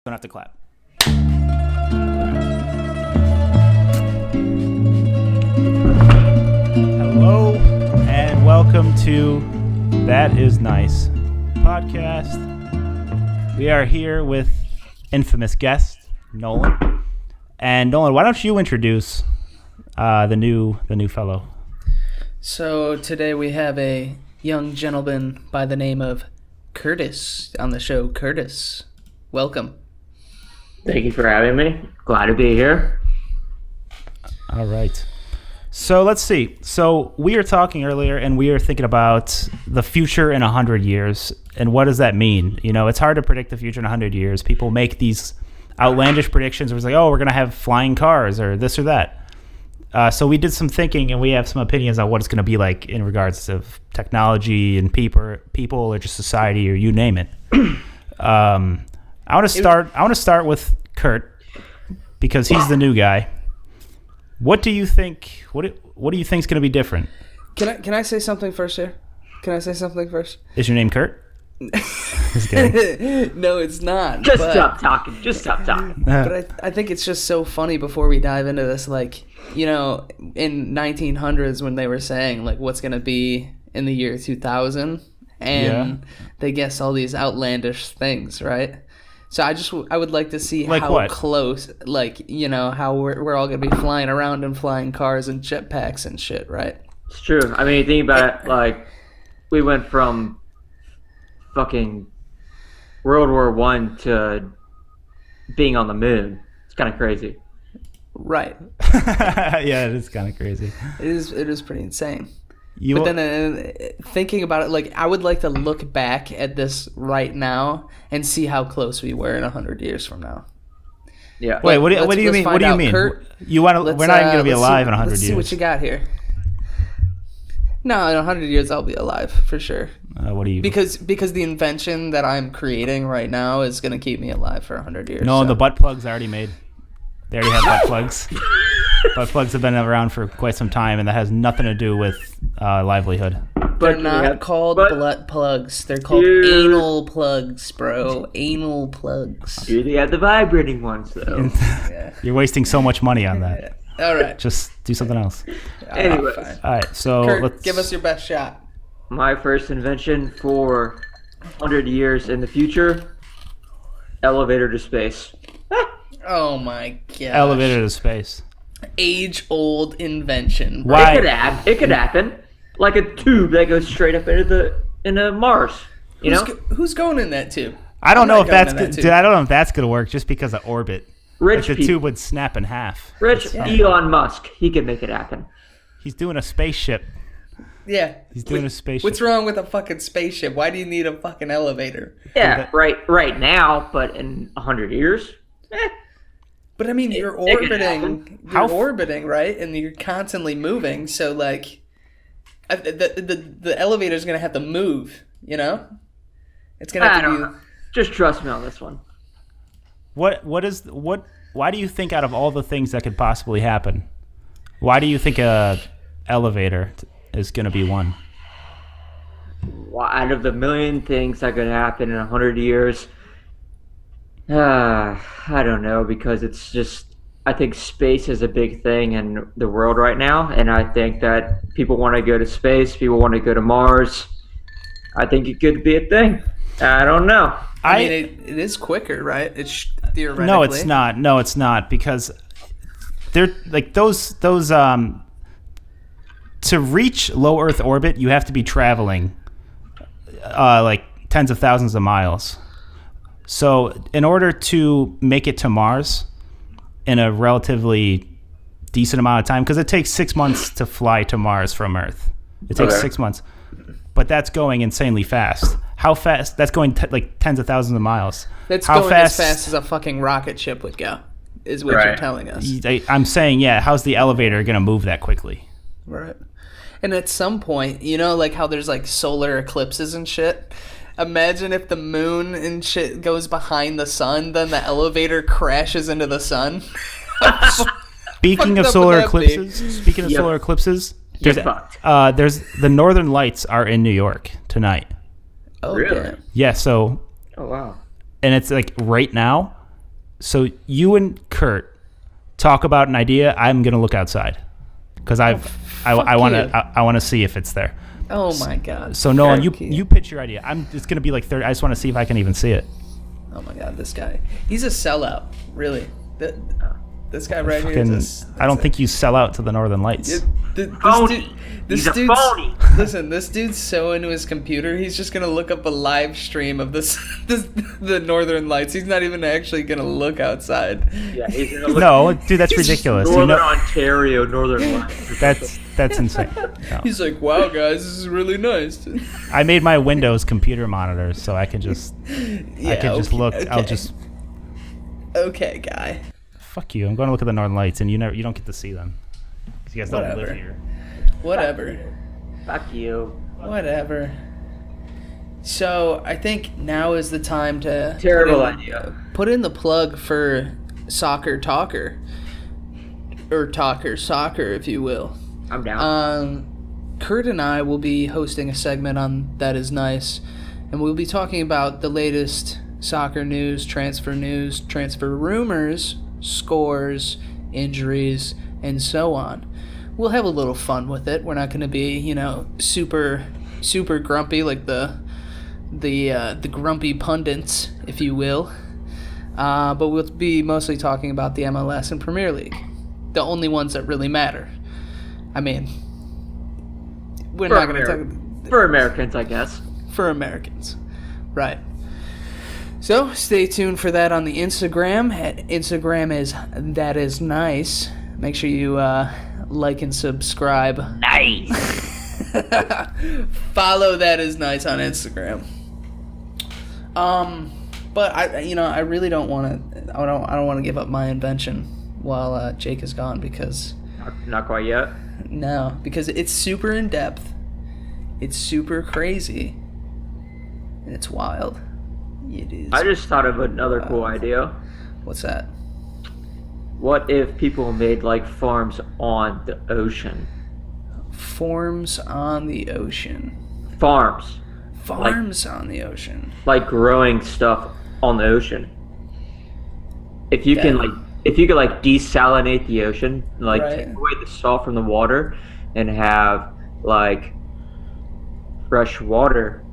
Don't have to clap. Hello and welcome to That Is Nice podcast. We are here with infamous guest Nolan. And Nolan, why don't you introduce the new fellow? So today we have a young gentleman by the name of Curtis on the show. Curtis, welcome. Thank you for having me. Glad to be here. All right. So let's see. So we were talking earlier, and we were thinking about the future in 100 years, and what does that mean? You know, it's hard to predict the future in 100 years. People make these outlandish predictions. It was like, oh, we're going to have flying cars or this or that. So we did some thinking, and we have some opinions on what it's going to be like in regards to technology and people or just society or you name it. I want to start with Kurt because he's the new guy. What do you think? What do you think is going to be different? Can I say something first here? Can I say something first? Is your name Kurt? Just kidding. No, it's not. Stop talking. Just stop talking. But I think it's just so funny before we dive into this. Like, you know, in 1900s when they were saying like what's going to be in the year 2000, and they guessed all these outlandish things, right? So I would like to see like how what? close, like, you know, how we're all going to be flying around in flying cars and jetpacks and shit, right? It's true. I mean, think about it. Like, we went from fucking World War One to being on the moon. It's kind of crazy. Right. Yeah, it is kind of crazy. It is pretty insane. But then thinking about it, like, I would like to look back at this right now and see how close we were in 100 years from now. Yeah. Wait, what do you mean? What do you mean? Kurt, we're not even going to be alive in 100 years. Let's see what you got here. No, in 100 years I'll be alive for sure. What do you? Because the invention that I'm creating right now is going to keep me alive for 100 years. No, so. the butt plugs are already made. They already have butt plugs. Butt plugs have been around for quite some time, and that has nothing to do with livelihood. They're not called butt plugs. They're called anal plugs, bro. Anal plugs. They have the vibrating ones, though. Yeah. You're wasting so much money on that. All right. Just do something else. Anyways. Fine. All right, so Kurt, give us your best shot. My first invention for 100 years in the future, elevator to space. Oh my god. Elevator to space. Age-old invention. Why? It could happen. Like a tube that goes straight up into Mars. You know? Who's going in that tube? I don't know if that's good. Dude, I don't know if that's gonna work just because of orbit. Rich like the tube would snap in half. Elon Musk, he can make it happen. He's doing a spaceship. Yeah. He's doing a spaceship. What's wrong with a fucking spaceship? Why do you need a fucking elevator? Yeah, right now, but in 100 years? But I mean, you're orbiting. You're orbiting, right? And you're constantly moving. So like, the elevator's gonna have to move. You know, it's gonna have to be. Just trust me on this one. Why do you think out of all the things that could possibly happen, why do you think a elevator is gonna be one? Well, out of the million things that could happen in 100 years. I don't know, because it's just, I think space is a big thing in the world right now, and I think that people want to go to space, people want to go to Mars. I think it could be a thing. I don't know. I mean, it is quicker, right? It's theoretically. No, it's not. No, it's not, because they're like those to reach low Earth orbit, you have to be traveling like tens of thousands of miles. So in order to make it to Mars in a relatively decent amount of time, because it takes 6 months to fly to Mars from Earth. It takes 6 months. But that's going insanely fast. How fast? That's going like tens of thousands of miles. That's going as fast as a fucking rocket ship would go, is what you're telling us. I'm saying, yeah, how's the elevator going to move that quickly? Right. And at some point, you know, like how there's like solar eclipses and shit? Imagine if the moon and shit goes behind the sun, then the elevator crashes into the sun. Speaking of solar eclipses, there's the Northern Lights are in New York tonight. Oh, really? yeah. Yeah, so Oh wow. And it's like right now, So you and Kurt talk about an idea. I'm gonna look outside because I want to see if it's there. Oh my god. So Nolan, you pitch your idea. It's gonna be like 30. I just want to see if I can even see it. Oh my god, this guy. He's a sellout, really. This guy right here is I don't think you sell out to the Northern Lights. This dude's phony. Listen, this dude's so into his computer, he's just gonna look up a live stream of the Northern Lights. He's not even actually gonna look outside. Yeah, he's gonna look. No, dude, that's ridiculous. Northern Ontario, Northern Lights. That's insane. No. He's like, wow, guys, this is really nice. I made my Windows computer monitor so I can just look. Okay. I'll just. Okay, guy. Fuck you! I'm going to look at the Northern Lights, and you don't get to see them. 'Cause you guys don't live here. Whatever. Fuck you. Whatever. So I think now is the time to Terrible idea. Put in the plug for Soccer Talker, or Talker Soccer, if you will. I'm down. Kurt and I will be hosting a segment on That Is Nice, and we'll be talking about the latest soccer news, transfer rumors, scores, injuries, and so on. We'll have a little fun with it. We're not going to be, super grumpy like the grumpy pundits, if you will. But we'll be mostly talking about the MLS and Premier League, the only ones that really matter. I mean, we're not going to talk for Americans, I guess. For Americans, right? So stay tuned for that on the Instagram. Instagram is That Is Nice. Make sure you like and subscribe. Nice. Follow That Is Nice on Instagram. But I really don't want to. I don't want to give up my invention while Jake is gone because. Not quite yet. No, because it's super in depth. It's super crazy. And it's wild. It is. I just thought of another cool idea. What's that? What if people made like farms on the ocean? Farms on the ocean. Farms On the ocean. Like growing stuff on the ocean. If you could desalinate the ocean, like take away the salt from the water, and have like fresh water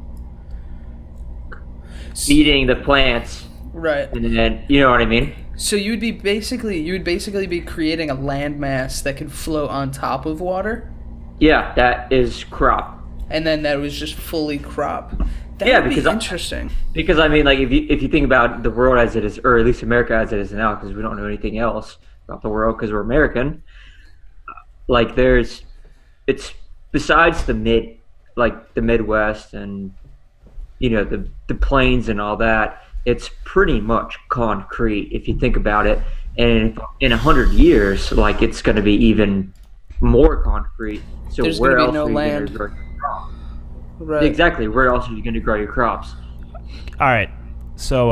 feeding the plants. Right. And then you know what I mean? So you would basically be creating a landmass that could float on top of water? Yeah, that is crop. And then that was just fully crop. That would be interesting. Because I mean, like if you think about the world as it is, or at least America as it is now, because we don't know anything else about the world because we're American. Like it's besides the Midwest and the plains and all that. It's pretty much concrete if you think about it. And in 100 years, like it's going to be even more concrete. So there's where else no are you land. going to grow your crops? Right. Exactly. Where else are you going to grow your crops? All right. So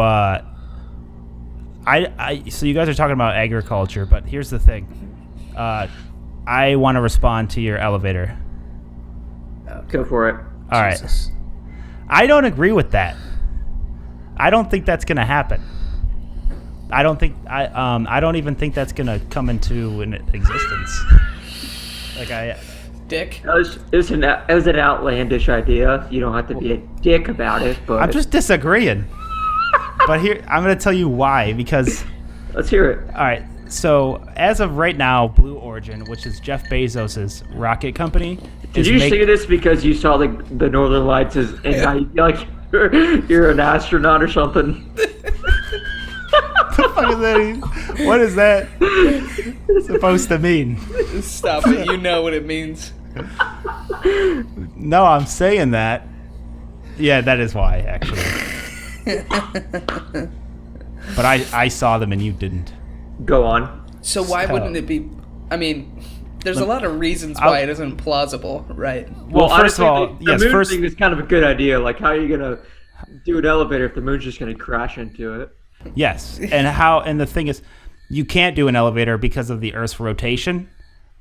so you guys are talking about agriculture, but here's the thing. I want to respond to your elevator. Okay. Go for it. All right. I don't agree with that. I don't think that's going to happen. I don't even think that's going to come into an existence. Dick. It was an outlandish idea. You don't have to be a dick about it, but I'm just disagreeing. But here, I'm going to tell you why, because let's hear it. All right. So as of right now, Blue Origin, which is Jeff Bezos's rocket company, did you say this because you saw the Northern Lights and now you feel like you're an astronaut or something? The fuck is that? What is that supposed to mean? Stop it. You know what it means. No, I'm saying that. Yeah, that is why, actually. But I saw them and you didn't. Go on. So why wouldn't it be? I mean, there's a lot of reasons why it isn't plausible, right? Well, first of all, the moon thing is kind of a good idea. Like, how are you gonna do an elevator if the moon's just gonna crash into it? Yes, and the thing is, you can't do an elevator because of the Earth's rotation.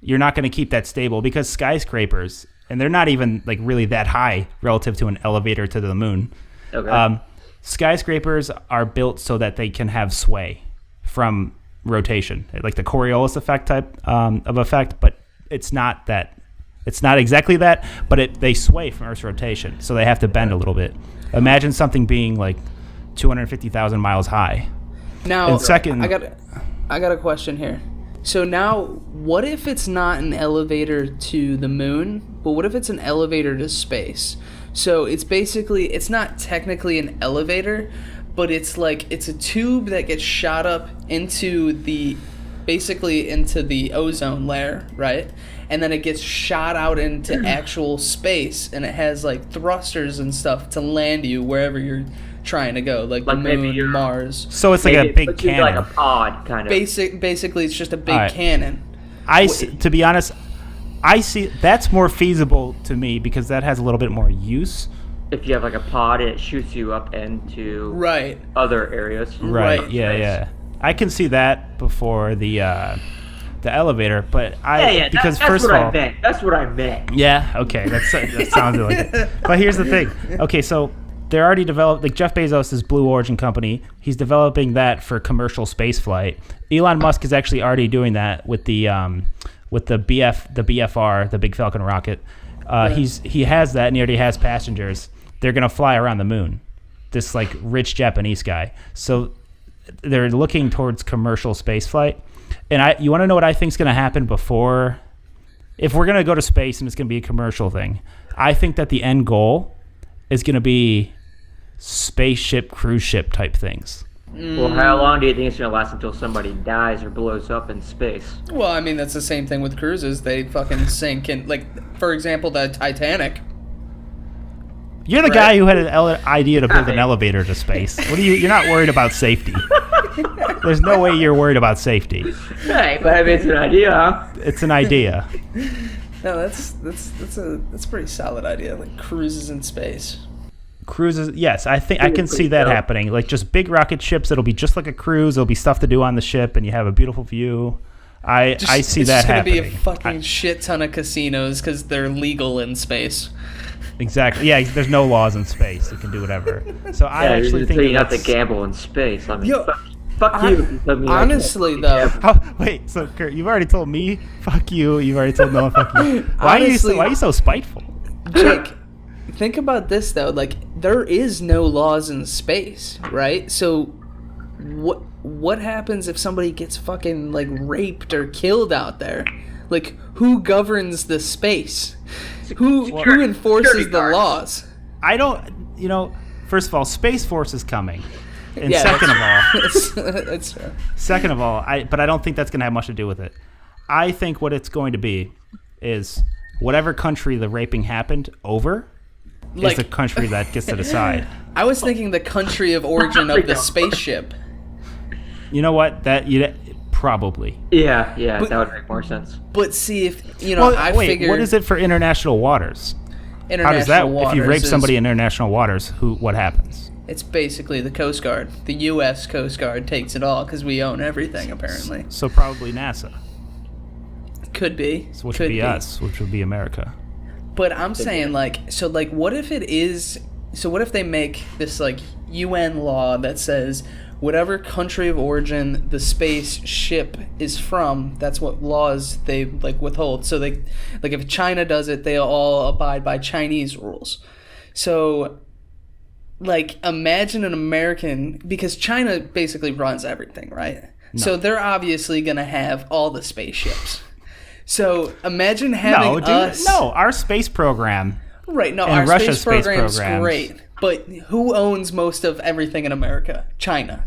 You're not going to keep that stable because skyscrapers, and they're not even like really that high relative to an elevator to the moon. Okay. Skyscrapers are built so that they can have sway from rotation, like the Coriolis effect type of effect, but it's not that. It's not exactly that, but they sway from Earth's rotation, so they have to bend a little bit. Imagine something being like 250,000 miles high. Now, and second, I got a question here. So now, what if it's not an elevator to the moon, but what if it's an elevator to space? So it's not technically an elevator, but it's a tube that gets shot up into the ozone layer, right? And then it gets shot out into actual space, and it has like thrusters and stuff to land you wherever you're trying to go, like the moon, Mars. So it's like a big cannon, like a pod kind of. Basically, it's just a big cannon. To be honest, I see that's more feasible to me because that has a little bit more use. If you have like a pod and it shoots you up into other areas. Right. Yeah. I can see that before the elevator, but because that's first what of all, that's what I meant. Yeah. Okay. That sounded like it. But here's the thing. Okay, so they're already developed. Like Jeff Bezos' Blue Origin company, he's developing that for commercial space flight. Elon Musk is actually already doing that with the BFR, the Big Falcon rocket. He has that, and he already has passengers. They're gonna fly around the moon. This like rich Japanese guy. So they're looking towards commercial space flight. And you want to know what I think is going to happen before, if we're going to go to space and it's going to be a commercial thing, I think that the end goal is going to be spaceship, cruise ship type things. Well, how long do you think it's going to last until somebody dies or blows up in space? Well, I mean, that's the same thing with cruises. They fucking sink in, like, for example, the Titanic. You're the guy who had an idea to build an elevator to space. You're not worried about safety. There's no way you're worried about safety. Hey, but I mean, it's an idea, huh? It's an idea. No, that's a pretty solid idea. Like cruises in space. Cruises, yes, I think I can see that happening. Like just big rocket ships. It'll be just like a cruise. There'll be stuff to do on the ship, and you have a beautiful view. I see that happening. It's gonna be a fucking shit ton of casinos because they're legal in space. Exactly. Yeah, there's no laws in space. You can do whatever. So I actually think you have to gamble in space. I mean, fuck you. Honestly, though. Wait, so Kurt, you've already told me fuck you. You've already told Noah fuck you. Why are you so spiteful? Jake, think about this though. Like, there is no laws in space, right? So, what happens if somebody gets fucking like raped or killed out there? Like, who governs the space? Who enforces the laws? I don't. First of all, Space Force is coming. And second of all, that's true. Second of all, but I don't think that's going to have much to do with it. I think what it's going to be is whatever country the raping happened over is the country that gets to decide. I was thinking the country of origin of the spaceship. You know what? Probably. Yeah, that would make more sense. But see, if figured, what is it for international waters? How does that? If you rape somebody in international waters, what happens? It's basically the Coast Guard. The U.S. Coast Guard takes it all because we own everything, apparently. So probably NASA. Could be. So which would be us, which would be America. But I'm saying, what if it is... So what if they make this, UN law that says whatever country of origin the spaceship is from, that's what laws they, withhold. So, if China does it, they all abide by Chinese rules. So... imagine an American, because China basically runs everything, right? No. So they're obviously going to have all the spaceships. So imagine having us... No, our space program... Right, no, our Russia's space program's great. But who owns most of everything in America? China.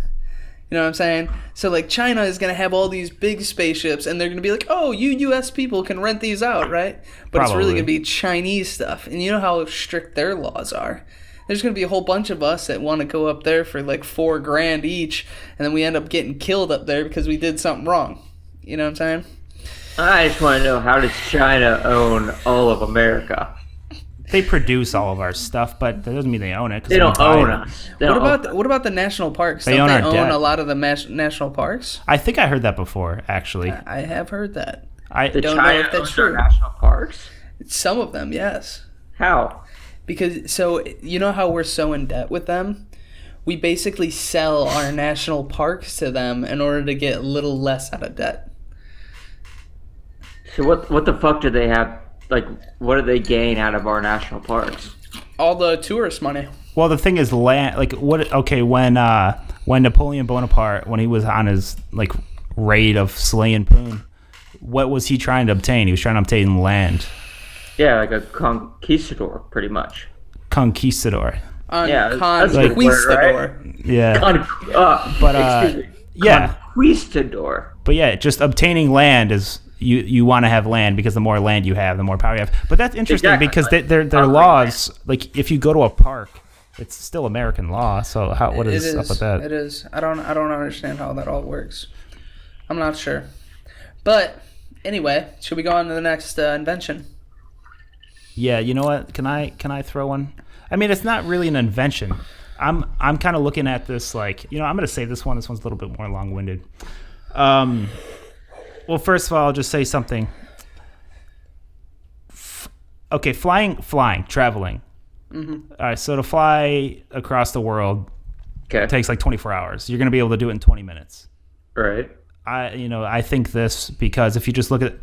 You know what I'm saying? So, China is going to have all these big spaceships, and they're going to be like, oh, you U.S. people can rent these out, right? But It's really going to be Chinese stuff. And you know how strict their laws are. There's going to be a whole bunch of us that want to go up there for $4,000 each, and then we end up getting killed up there because we did something wrong. You know what I'm saying? I just want to know, how does China own all of America? They produce all of our stuff, but that doesn't mean they own it. They don't own us. What about the national parks? Don't they own a lot of the national parks? I think I heard that before, actually. I have heard that. I don't know if that's true. National parks? Some of them, yes. How? Because, you know how we're so in debt with them? we basically sell our national parks to them in order to get a little less out of debt. So what the fuck do they have? Like, what do they gain out of our national parks? All the tourist money. Well, the thing is, land. Like, what? Okay, when Napoleon Bonaparte, when he was on his like raid of slaying Poon, what was he trying to obtain? He was trying to obtain land. Yeah, like a conquistador, pretty much. Conquistador. Yeah, Conquistador. right? Yeah. Excuse me. Yeah. Conquistador. But yeah, just obtaining land is you want to have land because the more land you have, the more power you have. But that's interesting because their laws, like if you go to a park, it's still American law. So what is up with that? It is. I don't understand how that all works. I'm not sure. But anyway, should we go on to the next invention? Yeah, you know what? Can I throw one? I mean, it's not really an invention. I'm kind of looking at this like, I'm going to say this one. This one's a little bit more long-winded. Well, first of all, I'll just say something. Okay, flying, traveling. Mm-hmm. All right, so to fly across the world takes like 24 hours. You're going to be able to do it in 20 minutes. Right. I think this because if you just look at,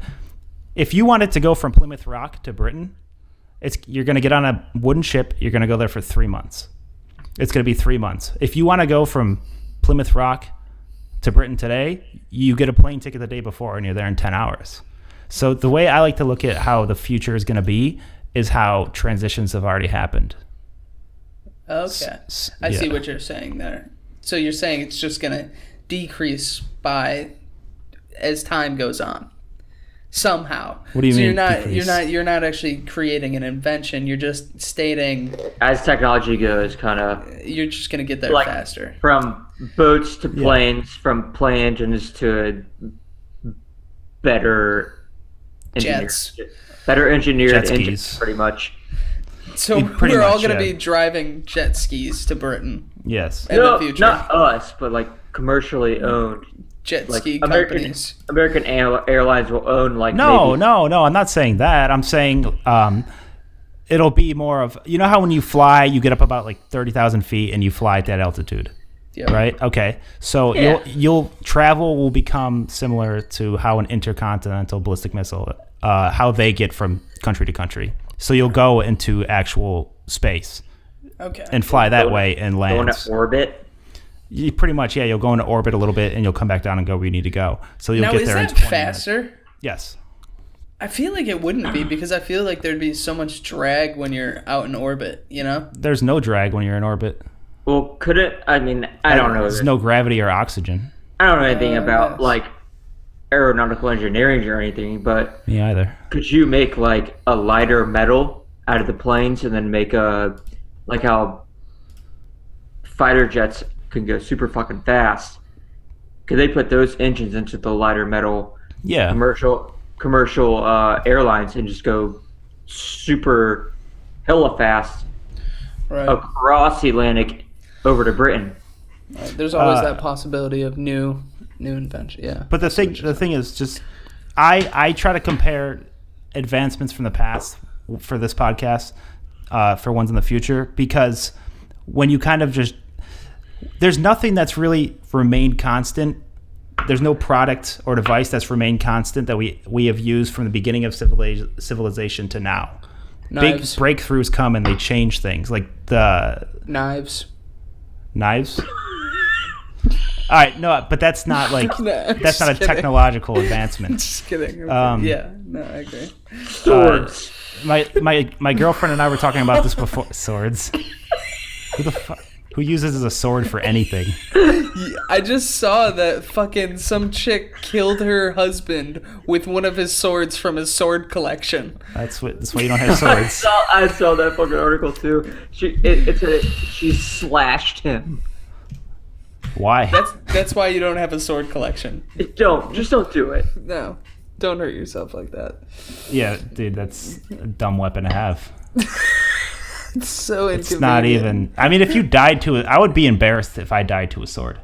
if you wanted to go from Plymouth Rock to Britain, you're going to get on a wooden ship. You're going to go there for 3 months. It's going to be 3 months. If you want to go from Plymouth Rock to Britain today, you get a plane ticket the day before and you're there in 10 hours. So the way I like to look at how the future is going to be is how transitions have already happened. Okay. I see what you're saying there. So you're saying it's just going to decrease as time goes on. Somehow. What do you mean? You're not actually creating an invention. You're just stating as technology goes, kind of. You're just gonna get there faster. From boats to planes, from plane engines to better jets, better engineered jet engines, skis. Pretty much. So we're all gonna be driving jet skis to Britain. Yes. In the future. Not us, but like commercially owned. Jet ski companies. American Airlines will own No, I'm not saying that. I'm saying it'll be more of, how when you fly, you get up about like 30,000 feet and you fly at that altitude. Yeah. Right? Okay. So you'll travel will become similar to how an intercontinental ballistic missile, how they get from country to country. So you'll go into actual space. Okay. And fly that way and land. Go into orbit. Pretty much, yeah. You'll go into orbit a little bit, and you'll come back down and go where you need to go. So you'll get there in 20 minutes. Now, is that faster? Yes. I feel like it wouldn't be because I feel like there'd be so much drag when you're out in orbit, There's no drag when you're in orbit. Well, could it? I mean, I don't know. There's no gravity or oxygen. I don't know anything about, like, aeronautical engineering or anything, but... Me either. Could you make, like, a lighter metal out of the planes and then make like how fighter jets can go super fucking fast? Could they put those engines into the lighter metal commercial airlines and just go super hella fast across the Atlantic over to Britain? There's always that possibility of new invention. Yeah. But the thing is just I try to compare advancements from the past for this podcast for ones in the future, because when you kind of just there's nothing that's really remained constant. There's no product or device that's remained constant that we have used from the beginning of civilization to now. Knives. Big breakthroughs come and they change things, like the Knives. All right, no, but that's not like that's not a technological advancement. Just kidding. Yeah, no, I agree. Swords. My girlfriend and I were talking about this before. Swords. Who the fuck? Who uses a sword for anything? I just saw that fucking some chick killed her husband with one of his swords from his sword collection. That's why you don't have swords. I saw that fucking article too. She slashed him. Why? That's why you don't have a sword collection. Just don't do it. No, don't hurt yourself like that. Yeah, dude, that's a dumb weapon to have. It's so inconvenient. It's not even. I mean, if you died to it, I would be embarrassed if I died to a sword.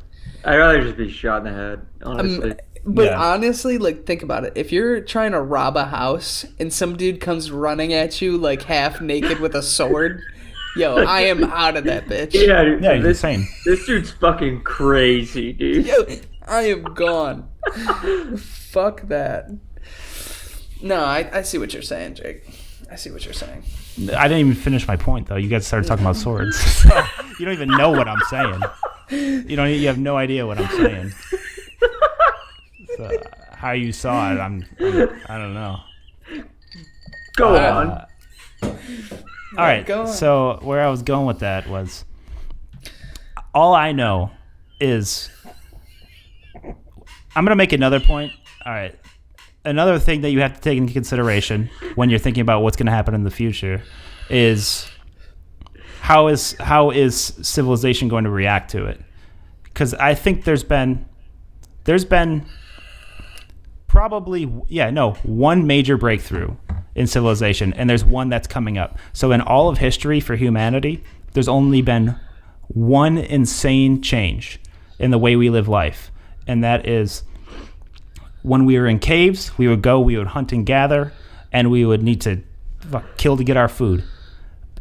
I'd rather just be shot in the head, honestly. But honestly, like, think about it. If you're trying to rob a house and some dude comes running at you, like, half naked with a sword, Yo, I am out of that bitch. Yeah, dude, Yeah, he's this, insane. this dude's fucking crazy, dude. Yo, I am gone. Fuck that. No, I see what you're saying, Jake. I see what you're saying. I didn't even finish my point, though. You guys started talking about swords. You don't even know what I'm saying. You have no idea what I'm saying. So, how you saw it, I don't know. Go on. All right. Go on. So where I was going with that was, all I know is, I'm gonna make another point. All right. Another thing that you have to take into consideration when you're thinking about what's going to happen in the future is how is civilization going to react to it? Because I think there's been probably one major breakthrough in civilization, and there's one that's coming up. So in all of history for humanity, there's only been one insane change in the way we live life, and that is, when we were in caves, we would hunt and gather, and we would need to kill to get our food.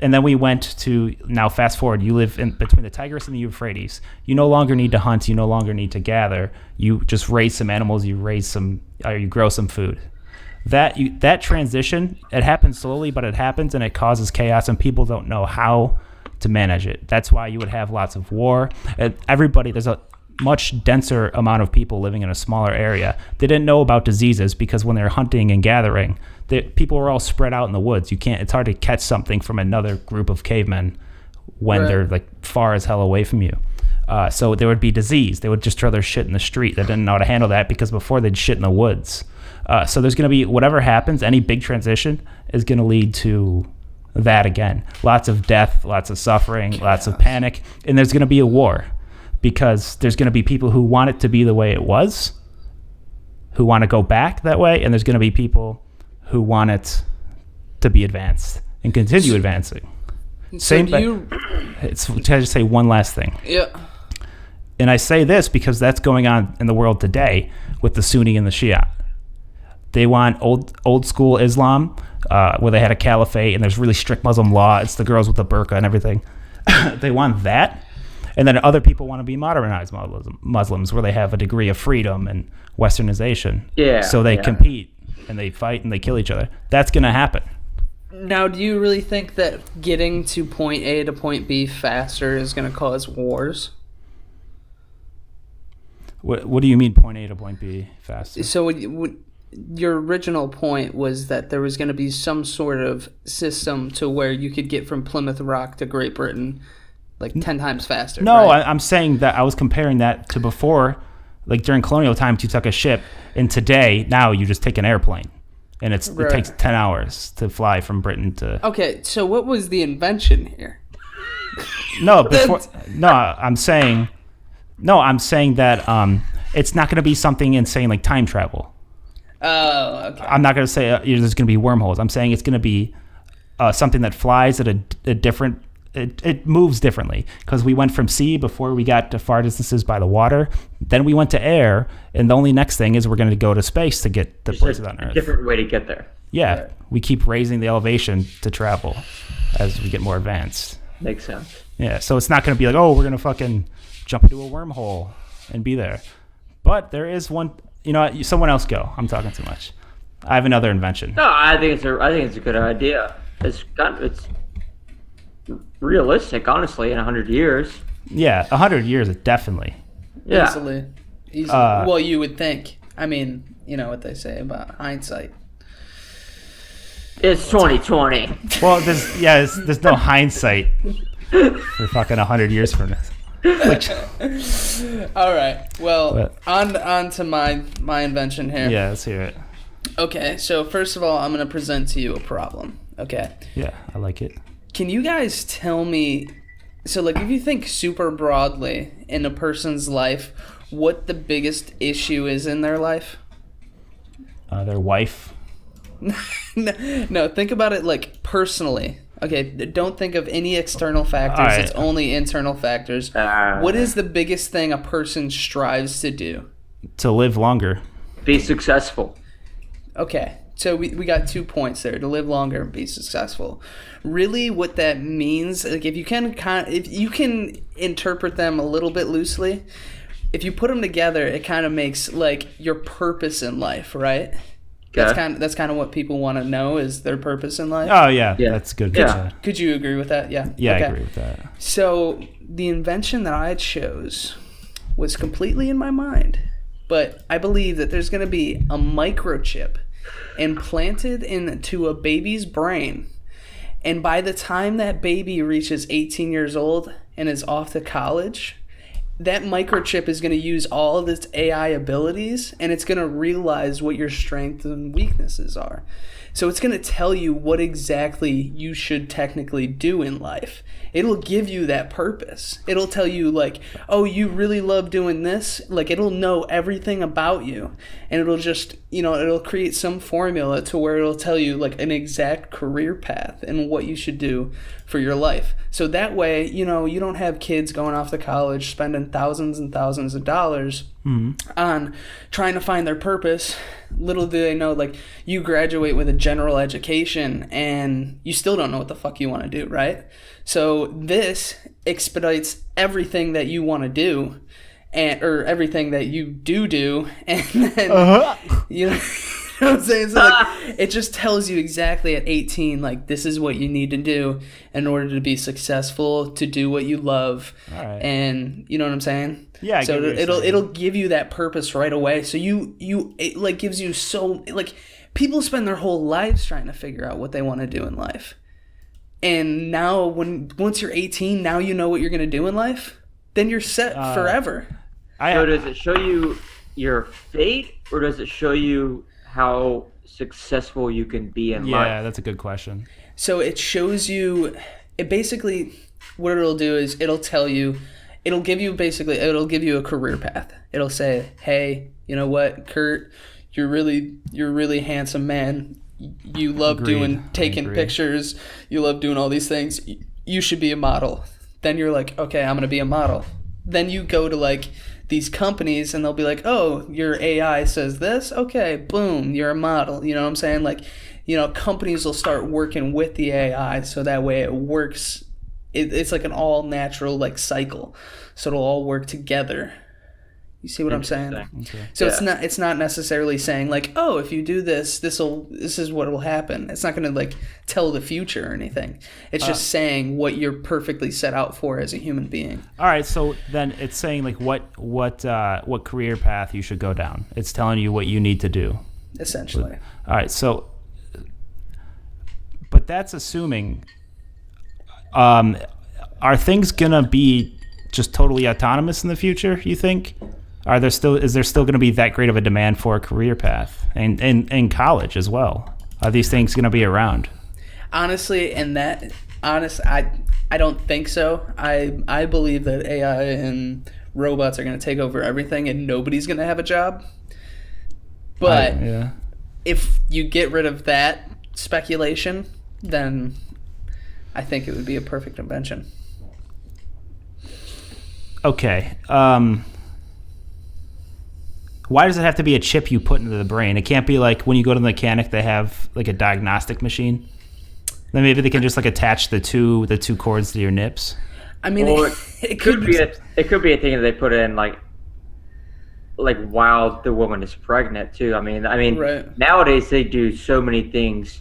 And then we went to, now fast forward, you live in between the Tigris and the Euphrates. You no longer need to hunt, you no longer need to gather. You just raise some animals, you grow some food. That transition, it happens slowly, but it happens, and it causes chaos, and people don't know how to manage it. That's why you would have lots of war. There's a much denser amount of people living in a smaller area. They didn't know about diseases because when they're hunting and gathering, people were all spread out in the woods. It's hard to catch something from another group of cavemen when they're like far as hell away from you. So there would be disease. They would just throw their shit in the street. They didn't know how to handle that because before they'd shit in the woods. So there's going to be, whatever happens, any big transition is going to lead to that again. Lots of death, lots of suffering, lots of panic, and there's going to be a war. Because there's going to be people who want it to be the way it was, who want to go back that way, and there's going to be people who want it to be advanced and continue advancing. Can I just say one last thing? Yeah. And I say this because that's going on in the world today with the Sunni and the Shia. They want old school Islam, where they had a caliphate and there's really strict Muslim law. It's the girls with the burqa and everything. They want that. And then other people want to be modernized Muslims, where they have a degree of freedom and westernization. Yeah. So they compete and they fight and they kill each other. That's going to happen. Now, do you really think that getting to point A to point B faster is going to cause wars? What do you mean point A to point B faster? So your original point was that there was going to be some sort of system to where you could get from Plymouth Rock to Great Britain like 10 times faster. No, right? I'm saying that I was comparing that to before, like during colonial times, you took a ship, and today, now you just take an airplane, and it takes 10 hours to fly from Britain to... Okay, so what was the invention here? I'm saying that it's not going to be something insane like time travel. Oh, okay. I'm not going to say there's going to be wormholes. I'm saying it's going to be something that flies at a different... It moves differently because we went from sea before we got to far distances by the water. Then we went to air, and the only next thing is we're going to go to space to get to places on Earth. A different way to get there. Yeah, right. We keep raising the elevation to travel as we get more advanced. Makes sense. Yeah, so it's not going to be like, oh, we're going to fucking jump into a wormhole and be there. But there is one. You know what? Someone else go. I'm talking too much. I have another invention. No, I think it's a good idea. It's realistic, honestly, in 100 years. Yeah, 100 years, definitely. Yeah. Easily. Well, you would think. I mean, you know what they say about hindsight. It's 2020. Well, there's no hindsight for fucking 100 years from now. All right. Well, on to my invention here. Yeah, let's hear it. Okay, so first of all, I'm going to present to you a problem. Okay. Yeah, I like it. Can you guys tell me, so like if you think super broadly in a person's life, what the biggest issue is in their life? Their wife. No, think about it like personally. Okay, don't think of any external factors. Right. It's only internal factors. What is the biggest thing a person strives to do? To live longer. Be successful. Okay, So we got 2 points there: to live longer and be successful. Really, what that means, like if you can interpret them a little bit loosely, if you put them together, it kind of makes like your purpose in life, right? Okay. That's kind of what people want to know, is their purpose in life. Oh yeah, Yeah. that's good. Yeah. Could you agree with that? Yeah. Yeah, Okay. I agree with that. So the invention that I chose was completely in my mind, but I believe that there's going to be a microchip implanted into a baby's brain, and by the time that baby reaches 18 years old and is off to college, that microchip is going to use all of its AI abilities, and it's going to realize what your strengths and weaknesses are. So it's going to tell you what exactly you should technically do in life. It'll give you that purpose. It'll tell you like, oh, you really love doing this. Like it'll know everything about you, and it'll just, it'll create some formula to where it'll tell you like an exact career path and what you should do for your life. So that way, you don't have kids going off to college spending thousands and thousands of dollars on trying to find their purpose. Little do they know, like, you graduate with a general education and you still don't know what the fuck you want to do, right? So this expedites everything that you want to do, or everything that you do, and then you know what I'm saying? So like, it just tells you exactly at 18, like, this is what you need to do in order to be successful, to do what you love. All right. And you know what I'm saying? Yeah. So it'll give you that purpose right away. So it like gives you so, like, people spend their whole lives trying to figure out what they want to do in life. And now once you're 18, now you know what you're going to do in life, then you're set forever. So does it show you your fate, or does it show you how successful you can be in life? Yeah, that's a good question. So it shows you, it basically, what it'll do is it'll give you a career path. It'll say, hey, you know what, Kurt, you're really handsome man. You love taking pictures. You love doing all these things. You should be a model. Then you're like, okay, I'm going to be a model. Then you go to like these companies and they'll be like, oh, your AI says this. Okay, boom, you're a model. You know what I'm saying? Like, companies will start working with the AI so that way it works. It's like an all natural like cycle. So it'll all work together. You see what I'm saying? Okay. So it's not necessarily saying like, oh, if you do this, this is what will happen. It's not going to like tell the future or anything. It's just saying what you're perfectly set out for as a human being. All right, so then it's saying like what career path you should go down. It's telling you what you need to do. Essentially. All right, so but that's assuming are things gonna be just totally autonomous in the future, you think? Is there still going to be that great of a demand for a career path and in college as well? Are these things going to be around? Honestly, I don't think so. I believe that AI and robots are going to take over everything and nobody's going to have a job. But if you get rid of that speculation, then I think it would be a perfect invention. Okay. Why does it have to be a chip you put into the brain? It can't be like when you go to the mechanic, they have like a diagnostic machine. Then maybe they can just like attach the two cords to your nips. I mean, it could be a thing that they put in like while the woman is pregnant too. I mean, right. Nowadays they do so many things.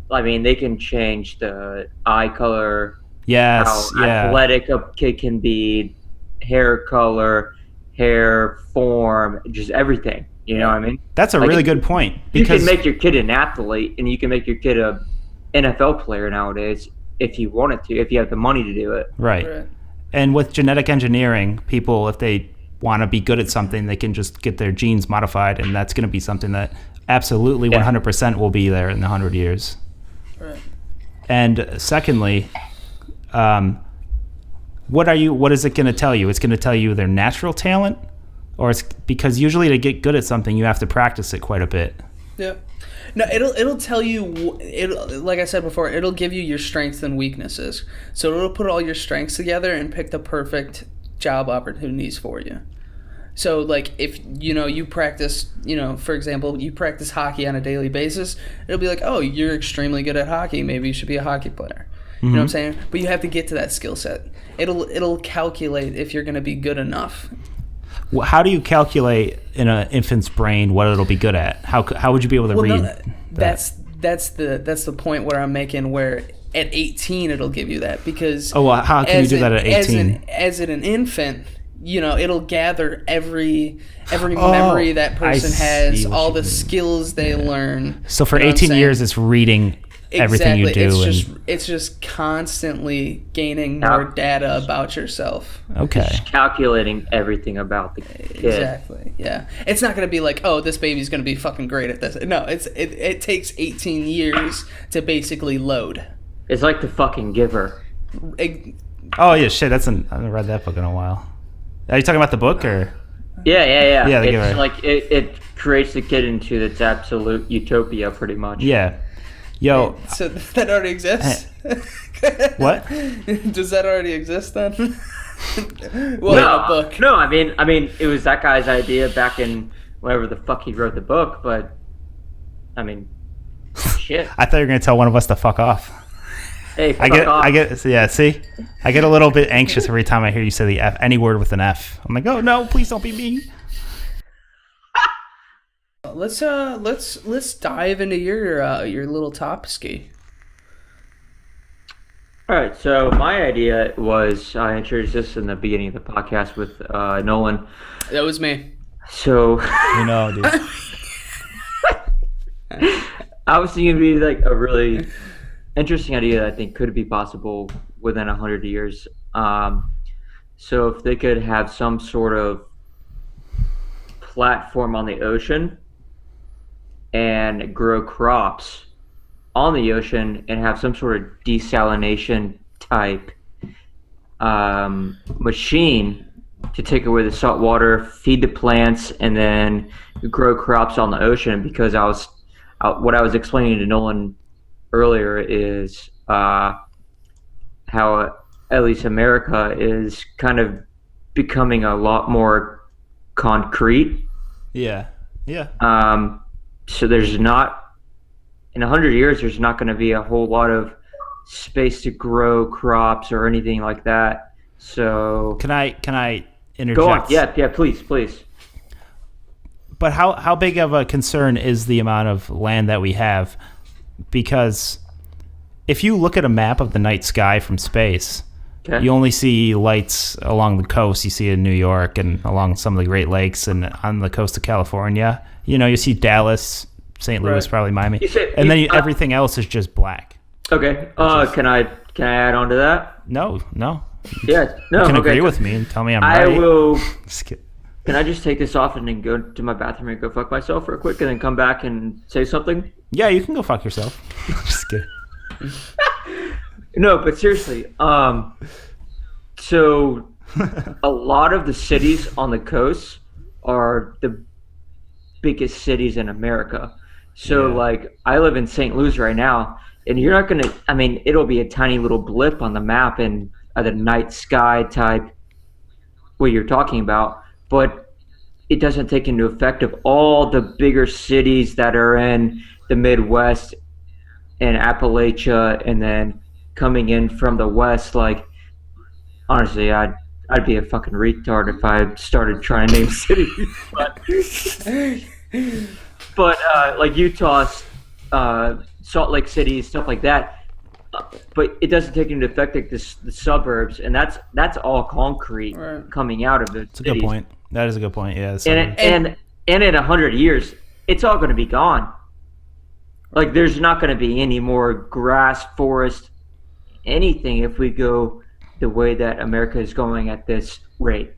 I mean, they can change the eye color. Yes. How athletic a kid can be, hair color, hair form, just everything. You know what I mean? That's a really good point. Because you can make your kid an athlete, and you can make your kid a NFL player nowadays if you wanted to, if you have the money to do it. Right. And with genetic engineering, people, if they want to be good at something, they can just get their genes modified, and that's going to be something that absolutely 100% will be there in 100 years. Right. And secondly, what is it going to tell you? It's going to tell you their natural talent, or it's because usually to get good at something you have to practice it quite a bit. Yeah. No, it'll tell you, like I said before, it'll give you your strengths and weaknesses. So it'll put all your strengths together and pick the perfect job opportunities for you. So, like, if, you practice, for example, you practice hockey on a daily basis, it'll be like, oh, you're extremely good at hockey. Maybe you should be a hockey player. You know what I'm saying? But you have to get to that skill set. It'll calculate if you're going to be good enough. Well, how do you calculate in an infant's brain what it'll be good at? How would you be able to read? That's the point where I'm making, where at 18 it'll give you that, because how can you do that at 18? As an infant, it'll gather every memory that person has, all the skills they learn. So for 18 years, it's reading everything you do. It's just constantly gaining more data about yourself. Okay. Just calculating everything about the kid. Exactly. Yeah. It's not going to be like, oh, this baby's going to be fucking great at this. No, it takes 18 years to basically load. It's like The Fucking Giver. Oh yeah, shit. I haven't read that book in a while. Are you talking about the book or? Yeah. Yeah, The Giver. It's like it creates the kid into its absolute utopia, pretty much. Yeah. Yo. So that already exists? What? Does that already exist then? Well, in a book. No, I mean, it was that guy's idea back in whenever the fuck he wrote the book, but I mean, shit. I thought you were gonna tell one of us to fuck off. Hey, fuck off. See, I get a little bit anxious every time I hear you say the F, any word with an F. I'm like, oh no, please don't be me. Let's dive into your little top ski. All right, so my idea was, I introduced this in the beginning of the podcast with Nolan. That was me. So dude. I was thinking it'd be like a really interesting idea that I think could be possible within 100 years. So if they could have some sort of platform on the ocean and grow crops on the ocean and have some sort of desalination type machine to take away the salt water, feed the plants, and then grow crops on the ocean. Because what I was explaining to Nolan earlier is how at least America is kind of becoming a lot more concrete. Yeah. So there's not, in 100 years, there's not going to be a whole lot of space to grow crops or anything like that. So Can I interject? Go on. Yeah, please. But how big of a concern is the amount of land that we have? Because if you look at a map of the night sky from space, Okay. you only see lights along the coast. You see it in New York and along some of the Great Lakes and on the coast of California. You see Dallas, St. Louis, Right. probably Miami. And then everything else is just black. Okay. Can I add on to that? No. Yeah. No. You can okay. agree with me and tell me I'm I right. will. Just kidding. Can I just take this off and then go to my bathroom and go fuck myself real quick and then come back and say something? Yeah, you can go fuck yourself. Just kidding. No, but seriously, so a lot of the cities on the coast are the biggest cities in America. So Yeah. like I live in St. Louis right now, and you're not gonna, I mean, it'll be a tiny little blip on the map and the night sky type what you're talking about, but it doesn't take into effect of all the bigger cities that are in the Midwest and Appalachia, and then coming in from the West. Like, honestly, I'd be a fucking retard if I started trying to name cities. But like Utah, Salt Lake City, stuff like that. But it doesn't take into effect like the suburbs, and that's all concrete Right. coming out of the That's a good point. That is a good point. Yeah. And in 100 years, it's all going to be gone. Like, there's not going to be any more grass, forest, anything if we go the way that America is going at this rate.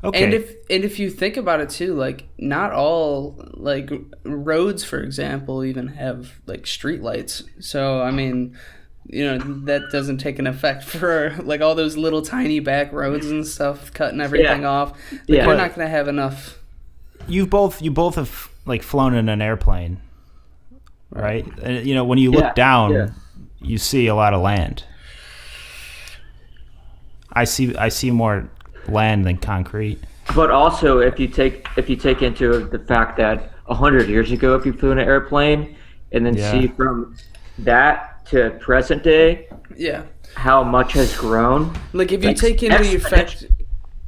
Okay. And if you think about it too, like, not all, like, roads, for example, even have like street lights. So I mean, that doesn't take an effect for like all those little tiny back roads and stuff, cutting everything off. Like, Yeah. We're not gonna have enough. you both have like flown in an airplane, right? And when you look down, you see a lot of land. I see more land than concrete. But also, if you take into the fact that 100 years ago, if you flew in an airplane, and then see from that to present day, how much has grown. Like if you take into effect,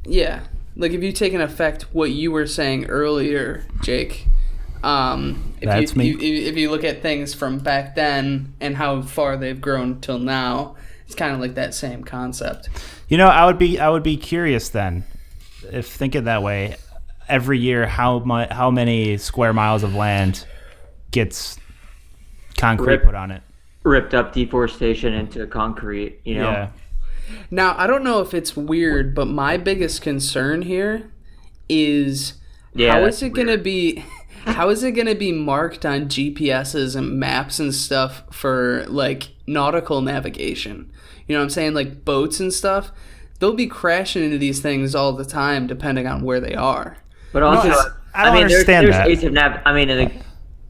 like if you take in effect what you were saying earlier, Jake. If you look at things from back then and how far they've grown till now, it's kind of like that same concept. I would be curious then, if thinking that way, every year how many square miles of land gets concrete put on it, ripped up, deforestation into concrete. Yeah. Now I don't know if it's weird, but my biggest concern here is how is it going to be? How is it going to be marked on GPSs and maps and stuff for, like, nautical navigation? You know what I'm saying? Like, boats and stuff. They'll be crashing into these things all the time, depending on where they are. But also, I don't understand there's that. aids of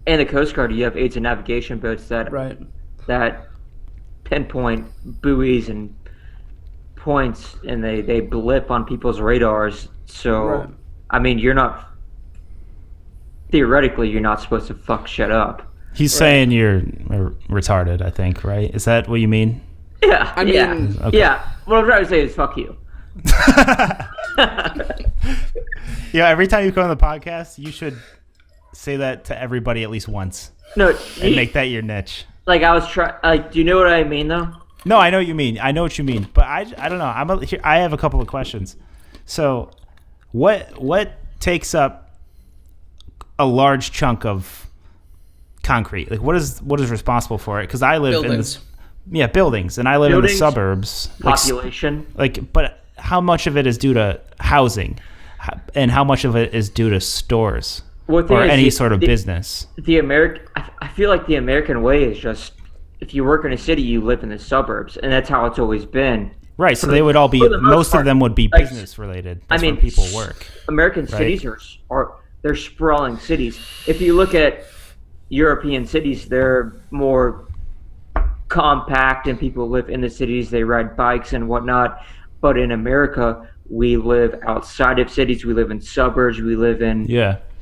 in the Coast Guard, you have aids of navigation boats that pinpoint buoys and points, and they blip on people's radars. So, you're not... Theoretically, you're not supposed to fuck shit up. He's saying you're retarded, I think, right? Is that what you mean? Yeah. What I'm trying to say is fuck you. Every time you come on the podcast, you should say that to everybody at least once. No. And make that your niche. Like, I was trying... do you know what I mean, though? No, I know what you mean. I know what you mean. But I don't know. I have a couple of questions. So, what takes up a large chunk of concrete? Like, what is responsible for it? Because I live buildings. Buildings, and I live in the suburbs. Population. But how much of it is due to housing, and how much of it is due to stores or any sort of business? I feel like the American way is just, if you work in a city, you live in the suburbs, and that's how it's always been. Right, so they would all be. Most of them would be business related. That's where people work. American cities are they're sprawling cities. If you look at European cities, they're more compact and people live in the cities, they ride bikes and whatnot. But in America, we live outside of cities, we live in suburbs, we live in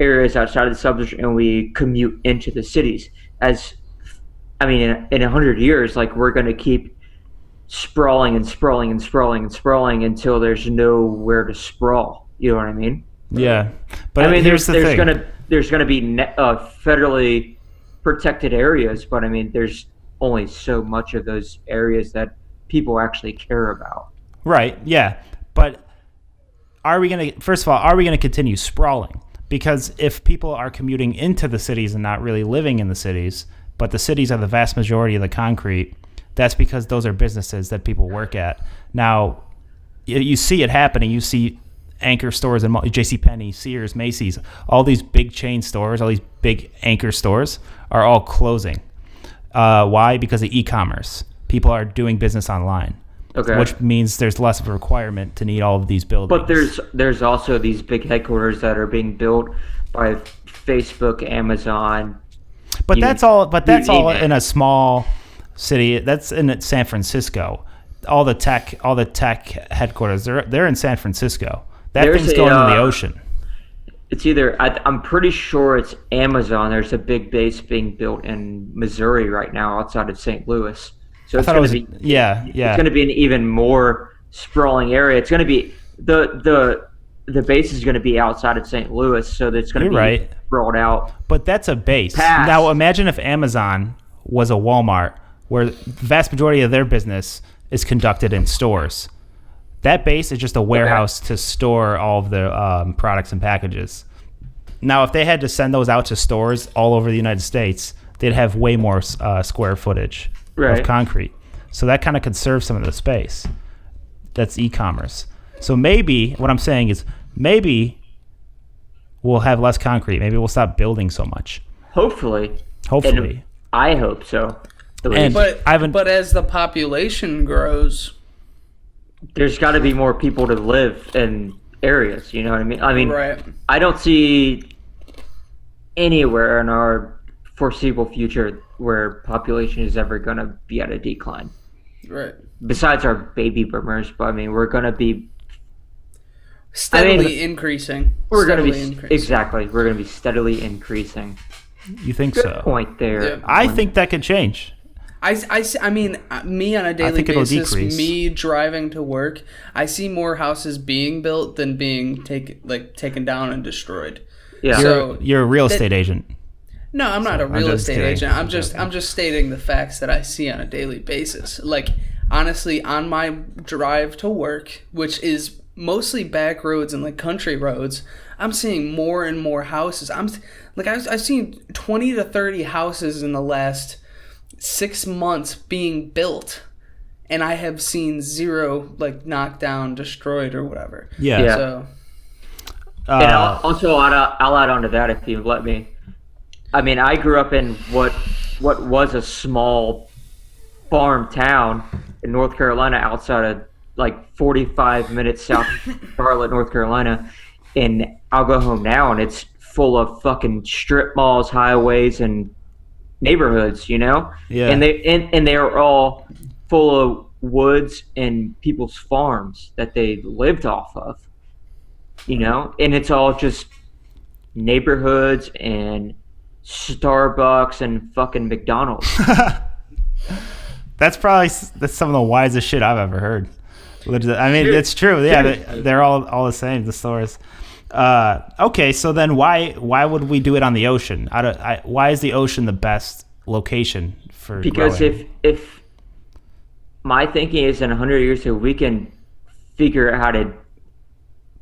areas outside of the suburbs, and we commute into the cities. In 100 years, like, we're going to keep sprawling and sprawling and sprawling and sprawling until there's nowhere to sprawl. You know what I mean? Yeah, but here's the thing. There's gonna be federally protected areas, but there's only so much of those areas that people actually care about. Right. Yeah, but are we gonna continue sprawling? Because if people are commuting into the cities and not really living in the cities, but the cities are the vast majority of the concrete, that's because those are businesses that people work at. Now, you see it happening. You see anchor stores and JCPenney, Sears, Macy's, all these big chain stores, all these big anchor stores are all closing. Why? Because of e-commerce. People are doing business online, which means there's less of a requirement to need all of these buildings. But there's also these big headquarters that are being built by Facebook, Amazon. But that's all in a small city. That's in San Francisco. All the tech headquarters, they're in San Francisco. Thing's going in the ocean. It's either, I'm pretty sure it's Amazon. There's a big base being built in Missouri right now outside of St. Louis. So it's going to be It's going to be an even more sprawling area. It's going to be the base is going to be outside of St. Louis, so that's going to be sprawled out. But that's a base. Now imagine if Amazon was a Walmart, where the vast majority of their business is conducted in stores. That base is just a warehouse to store all of the products and packages. Now, if they had to send those out to stores all over the United States, they'd have way more square footage of concrete. So that kind of conserves some of the space. That's e-commerce. So maybe, what I'm saying is, maybe we'll have less concrete. Maybe we'll stop building so much. Hopefully. And I hope so. But as the population grows, there's got to be more people to live in areas. You know what I mean? Right. I don't see anywhere in our foreseeable future where population is ever going to be at a decline. Right. Besides our baby boomers, but we're going to be Steadily increasing. We're going to Steadily be increasing. exactly. We're going to be steadily increasing. You think Good so? point there. Yeah. I think that could change. I mean, me on a daily think it'll basis, decrease. me driving to work, I see more houses being built than being taken down and destroyed. Yeah. So You're a real estate agent. no, I'm not a real just estate kidding. agent. I'm just stating the facts that I see on a daily basis. Like honestly, on my drive to work, which is mostly back roads and like country roads, I'm seeing more and more houses. I've seen 20 to 30 houses in the last 6 months being built, and I have seen 0 like knocked down, destroyed, or whatever. Yeah. So And I'll add on to that if you let me. I mean, I grew up in what was a small farm town in North Carolina, outside of like 45 minutes south of Charlotte, North Carolina. And I'll go home now, and it's full of fucking strip malls, highways, and neighborhoods. You know, Yeah. And they are all full of woods and people's farms that they lived off of. You know, and it's all just neighborhoods and Starbucks and fucking McDonald's. That's some of the wisest shit I've ever heard. I mean, it's true. Yeah, they're all the same. The stores. Okay, so then why would we do it on the ocean? Why is the ocean the best location for? Because growing? if my thinking is in 100 years, if we can figure out how to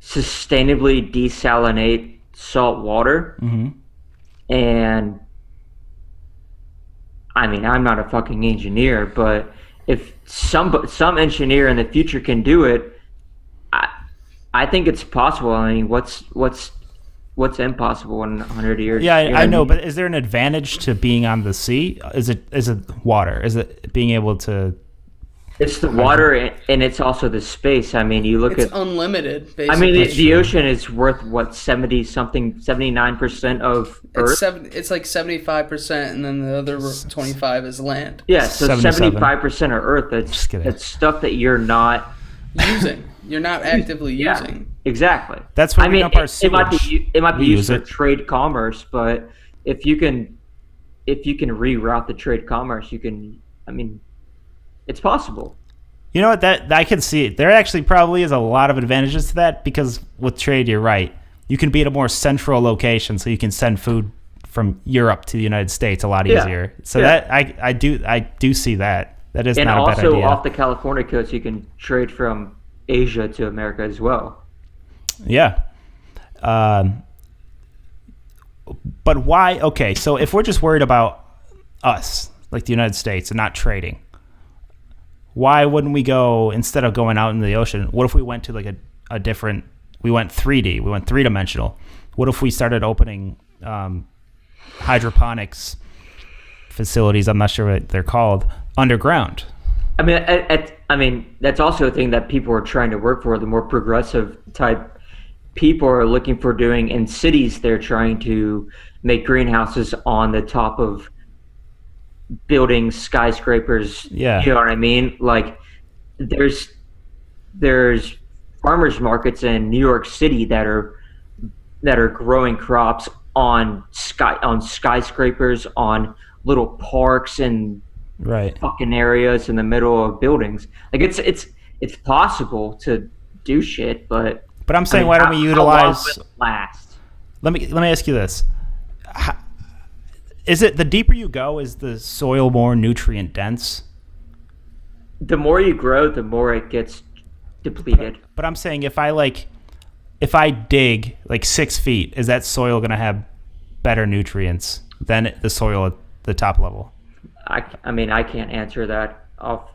sustainably desalinate salt water, and I mean, I'm not a fucking engineer, but if some engineer in the future can do it, I think it's possible. I mean, what's impossible in 100 years? Yeah, You know I what know, mean? but is there an advantage to being on the sea? Is it water? Is it being able to? It's the water, and it's also the space. I mean, you look it's at. unlimited. Basically. I mean, the ocean is worth what, 79% of Earth. It's like 75%, and then the other 25 is land. Yeah, so 77. 75% of Earth. Just kidding. That's stuff that you're not Using. You're not actively using. Yeah, exactly. That's where I we mean, dump our it might sewage. be We used use for it. trade commerce, but if you can reroute the trade commerce, you can. I mean, it's possible. You know what? That I can see it. There actually probably is a lot of advantages to that, because with trade, you're right. You can be at a more central location, so you can send food from Europe to the United States a lot Yeah. easier. So Yeah. that I do see that. That is And not a bad also idea. off the California coast, you can trade from Asia to America as well. Yeah. But why? Okay, so if we're just worried about us, like the United States, and not trading, why wouldn't we go, instead of going out into the ocean, what if we went to like a different, we went 3D, we went three-dimensional. What if we started opening hydroponics facilities, I'm not sure what they're called, underground? I mean, that's also a thing that people are trying to work for. The more progressive type people are looking for doing in cities. They're trying to make greenhouses on the top of buildings, skyscrapers. Yeah. You know what I mean? Like, there's farmers markets in New York City that are growing crops on skyscrapers, on little parks and Right. fucking areas in the middle of buildings. Like, it's possible to do shit, but I'm saying, I mean, why don't we how long utilize? will it last? Let me ask you this: is it the deeper you go, is the soil more nutrient dense? The more you grow, the more it gets depleted. But I'm saying, if I dig like 6 feet, is that soil going to have better nutrients than the soil at the top level? I mean, I can't answer that off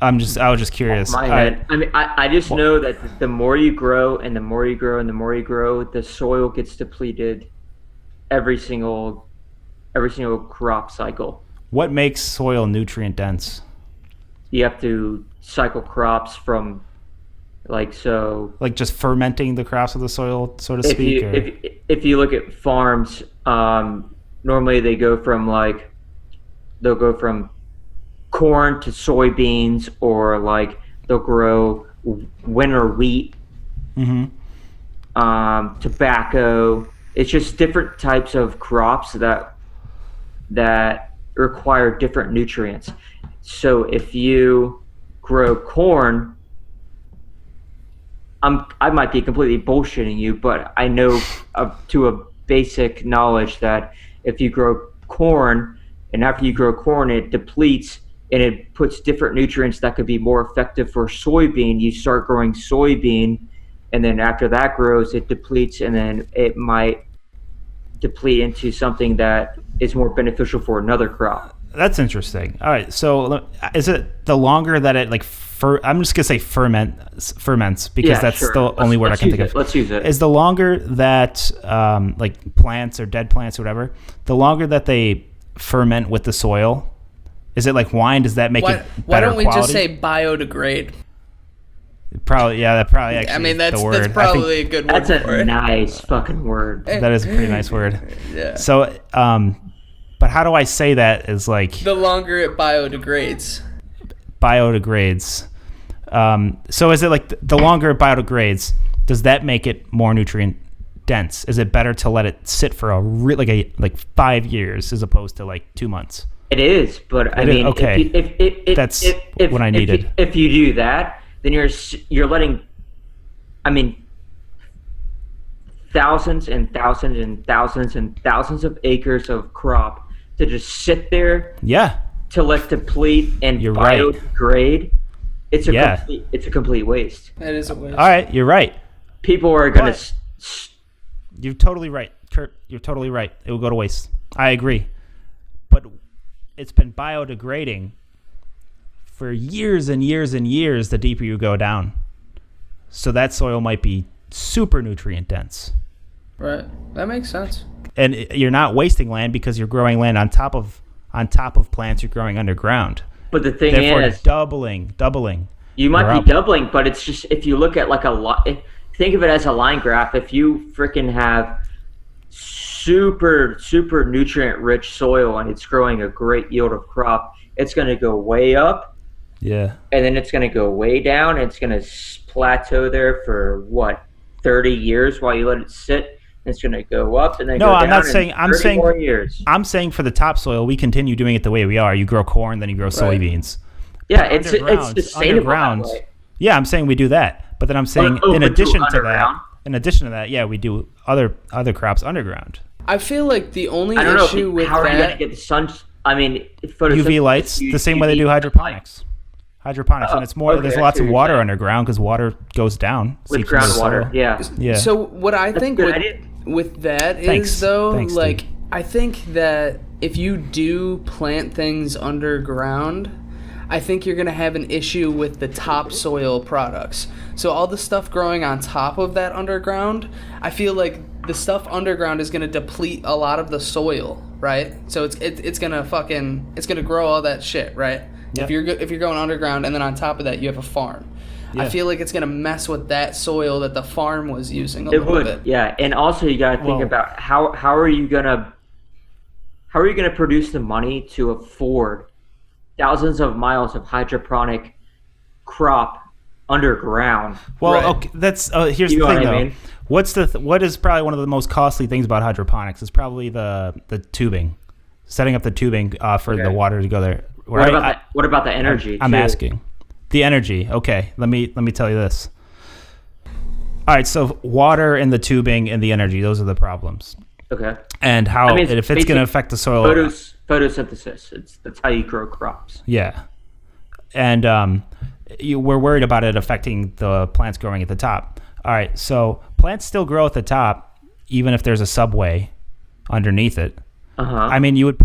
I was just curious. my head. I mean, I just know that the more you grow, and the more you grow, and the more you grow, the soil gets depleted every single crop cycle. What makes soil nutrient dense? You have to cycle crops from, like, so. Like just fermenting the crops of the soil, so to If speak? if you look at farms, normally they'll go from corn to soybeans, or like they'll grow winter wheat. Mm-hmm. tobacco. It's just different types of crops that require different nutrients. So if you grow corn, I might be completely bullshitting you, but I know to a basic knowledge that if you grow corn, and after you grow corn, it depletes and it puts different nutrients that could be more effective for soybean. You start growing soybean, and then after that grows, it depletes, and then it might deplete into something that is more beneficial for another crop. That's interesting. All right, so is it the longer that it I'm just gonna say ferments because that's sure. the only word I can think of. Let's use it. Is the longer that like plants or dead plants or whatever, the longer that they ferment with the soil, is it like wine? Does that make it better Why don't we quality? just say biodegrade? Probably, yeah. That probably actually. I mean, that's the word. that's probably a good word. That's for a it. nice fucking word. That is a pretty nice word. Yeah. So, but how do I say that? Is like The longer it biodegrades. biodegrades. So is it like the longer it biodegrades, does that make it more nutrient dense? Is it better to let it sit for like 5 years as opposed to like 2 months? It is, but I mean, okay. if That's what I needed. If you do that, then you're letting, I mean, thousands and thousands and thousands and thousands of acres of crop to just sit there. Yeah. To let deplete and You're right. biodegrade. It's a complete waste. That is a waste. All right, you're right. People are gonna. You're totally right, Kurt. You're totally right. It will go to waste. I agree. But it's been biodegrading for years and years and years the deeper you go down. So that soil might be super nutrient dense. Right. That makes sense. And you're not wasting land because you're growing land on top of plants you're growing underground. But the thing Therefore, is, doubling. You might be doubling, but it's just if you look at like think of it as a line graph. If you freaking have super nutrient rich soil and it's growing a great yield of crop, it's going to go way up. Yeah. And then it's going to go way down. And it's going to plateau there for 30 years while you let it sit. It's going to go up and then go down. I'm not saying. I'm saying more years. I'm saying for the topsoil, we continue doing it the way we are. You grow corn, then you grow soybeans. Yeah, it's sustainable that way. Yeah, I'm saying we do that, but then I'm saying in addition to that, yeah, we do other crops underground. I feel like the only I don't issue know with how that. are you going to get the sun? I mean, UV lights, the same way they do hydroponics. And it's more. There's lots of water underground because water goes down with groundwater. Yeah. So what I think with that is though, like dude. I think that if you do plant things underground, I think you're gonna have an issue with the topsoil products. So all the stuff growing on top of that underground, I feel like the stuff underground is gonna deplete a lot of the soil, right? So it's gonna grow all that shit, right? Yep. If you're going underground and then on top of that you have a farm, I feel like it's gonna mess with that soil that the farm was using a little bit. Yeah, and also you gotta think about how are you gonna produce the money to afford thousands of miles of hydroponic crop underground? Well, okay, that's here's the thing though. What is probably one of the most costly things about hydroponics is probably the tubing, setting up the tubing for the water to go there. Right? What about the energy? I'm asking. The energy. Okay, let me tell you this. All right, so water and the tubing and the energy, those are the problemls. Okay. And how if it's going to affect the soil. Photosynthesis. That's how you grow crops. Yeah. And we're worried about it affecting the plants growing at the top. All right, so plants still grow at the top even if there's a subway underneath it. Uh-huh. I mean, you would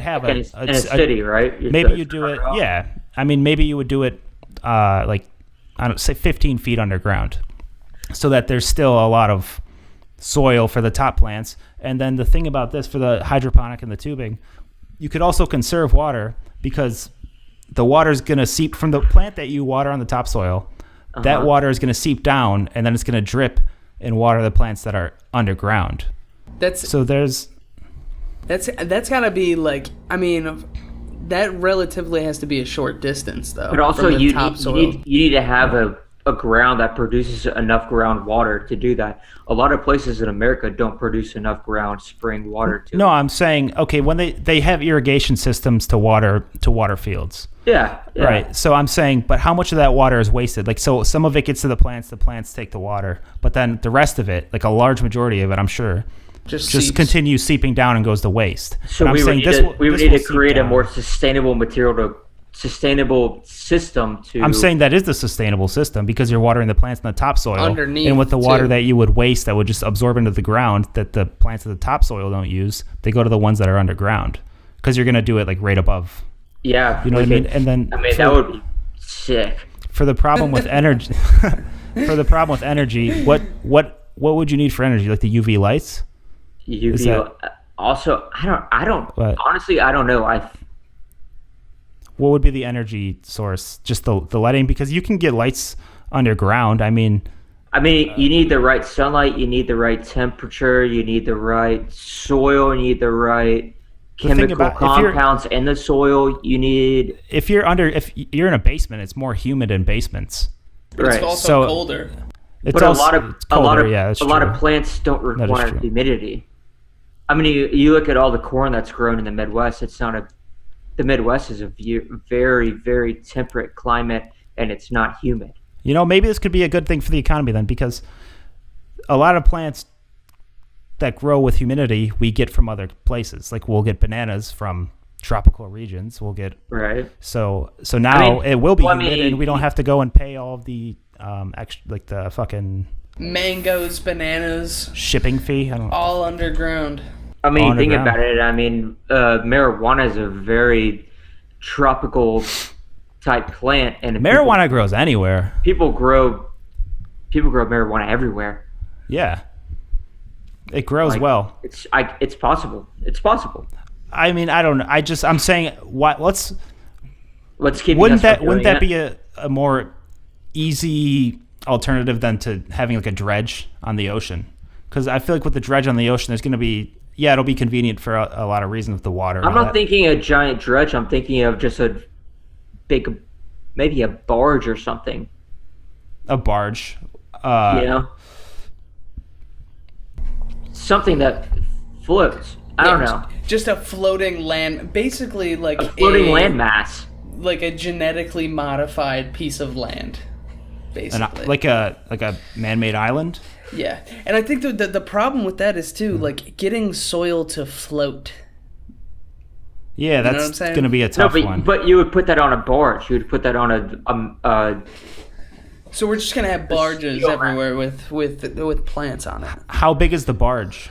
have in a city, right? Maybe you do it. Yeah. I mean, maybe you would do it say 15 feet underground, so that there's still a lot of soil for the top plants. And then the thing about this for the hydroponic and the tubing, you could also conserve water because the water is going to seep from the plant that you water on the topsoil. Uh-huh. That water is going to seep down, and then it's going to drip and water the plants that are underground. That's gotta be like, I mean, that relatively has to be a short distance though. But also you need to have a ground that produces enough groundwater to do that. A lot of places in America don't produce enough ground spring water to. No, I'm saying, okay, when they have irrigation systems to water fields. Yeah, yeah. Right. So I'm saying, but how much of that water is wasted? Like, so some of it gets to the plants take the water, but then the rest of it, like a large majority of it, I'm sure, just continues seeping down and goes to waste. So we would need to create a more sustainable system to. I'm saying that is the sustainable system because you're watering the plants in the topsoil underneath, and with the water that you would waste that would just absorb into the ground that the plants of the topsoil don't use, they go to the ones that are underground because you're going to do it like right above. Yeah, you know what I mean. And then that would be sick. For the problem with energy, what would you need for energy? Like the UV lights? UV. Also, I don't. Honestly, I don't know. What would be the energy source? Just the lighting, because you can get lights underground. I mean, you need the right sunlight. You need the right temperature. You need the right soil. You need the right chemical compounds in the soil. You need. If you're in a basement, it's more humid in basements. But it's also colder. But a lot of plants don't require humidity. I mean, you look at all the corn that's grown in the Midwest. The Midwest is a very, very temperate climate, and it's not humid. You know, maybe this could be a good thing for the economy then, because a lot of plants that grow with humidity we get from other places. Like we'll get bananas from tropical regions. We'll get so now it will be humid, and we don't have to go and pay all of the like the fucking mangoes, bananas, shipping fee. I don't know. All underground. I mean, think about it. I mean, marijuana is a very tropical type plant, and marijuana grows anywhere. People grow marijuana everywhere. Yeah, it grows well. It's possible. It's possible. I mean, I don't know. I'm saying, what? Let's keep. Wouldn't that be a more easy alternative than to having like a dredge on the ocean? Because I feel like with the dredge on the ocean, there's going to be. Yeah, it'll be convenient for a lot of reasons with the water. I'm not thinking a giant dredge. I'm thinking of just a big, maybe a barge or something. A barge. Something that floats. I don't know. Just a floating land, basically like a floating land mass. Like a genetically modified piece of land, basically. Like a man-made island? Yeah, and I think the problem with that is too, like getting soil to float. Yeah, that's going to be a tough one. But you would put that on a barge. You would put that on a. So we're just going to have barges everywhere with plants on it. How big is the barge?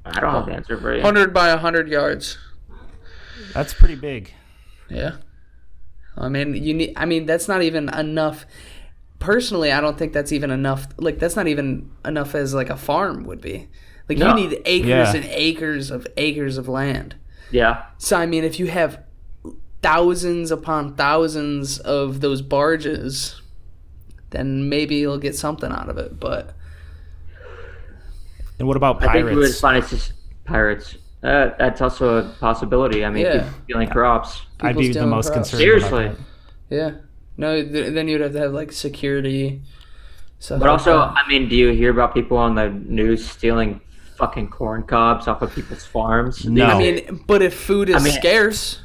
I don't have the answer for you. 100 by 100 yards. That's pretty big. Yeah. I mean, that's not even enough. Personally, I don't think that's even enough. Like, that's not even enough as like a farm would be. Like, you need acres and acres of land. Yeah. So, I mean, if you have thousands upon thousands of those barges, then maybe you'll get something out of it. But. And what about pirates? I think we would find pirates. That's also a possibility. I mean, people stealing crops. I'd be the most concerned. Seriously. About that. Yeah. No, then you'd have to have like security stuff. But also, I mean, do you hear about people on the news stealing fucking corn cobs off of people's farms? No. I mean, but if food is scarce,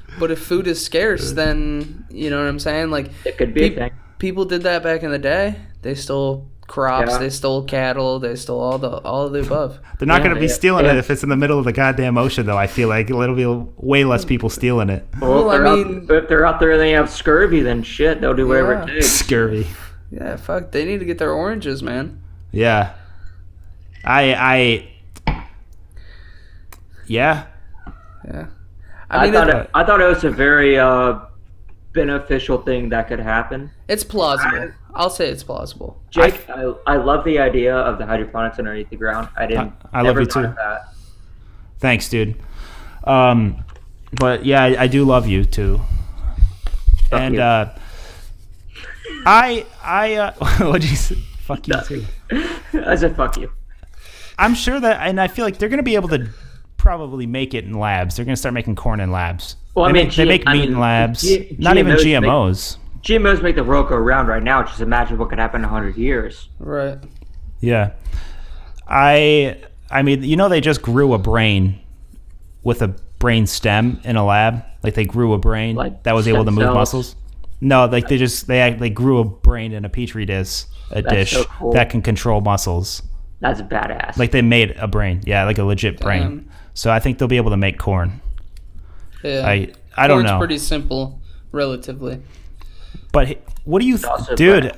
then you know what I'm saying? Like it could be a thing. People did that back in the day. They stole crops, they stole cattle, they stole all of the above. They're not going to be stealing it if it's in the middle of the goddamn ocean, though. I feel like it'll be way less people stealing it. Well, if they're out there and they have scurvy, then shit, they'll do whatever it takes. Scurvy. Yeah, fuck. They need to get their oranges, man. Yeah. Yeah. I thought it was a very beneficial thing that could happen. It's plausible. I'll say it's plausible. Jake, I love the idea of the hydroponics underneath the ground. I love you too. That. Thanks, dude. But yeah, I do love you too. Fuck and you. what'd you say? Fuck you too. I said fuck you. I'm sure that, and I feel like they're going to be able to probably make it in labs. They're going to start making corn in labs. Well, they make meat in labs. Not even GMOs. GMOs make the world go round right now. Just imagine what could happen in 100 years. Right. Yeah. I mean, they just grew a brain with a brain stem in a lab. Like they grew a brain that was able to move muscles. No, like they grew a brain in a petri dish, so cool. that can control muscles. That's badass. Like they made a brain. Yeah, like a legit brain. So I think they'll be able to make corn. Yeah. I don't know. Corn's pretty simple, relatively. But what do you,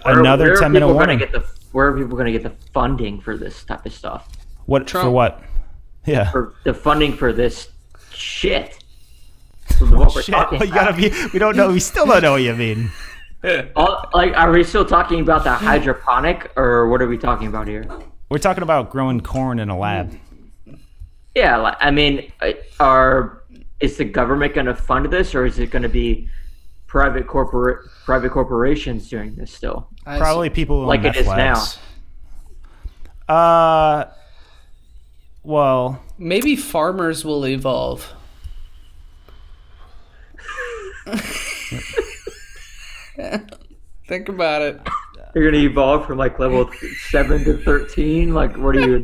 another 10-minute warning. Where are people going to get the funding for this type of stuff? What Trump. For what? Yeah. For the funding for this shit. What we're talking about. We don't know. We still don't know what you mean. Are we still talking about the hydroponic, or what are we talking about here? We're talking about growing corn in a lab. Yeah, I mean, is the government going to fund this, or is it going to be private corporations doing this still? Probably people who like own it is labs. now. Well, maybe farmers will evolve. Think about it. You're gonna evolve from like level 7 to 13. Like, what are you?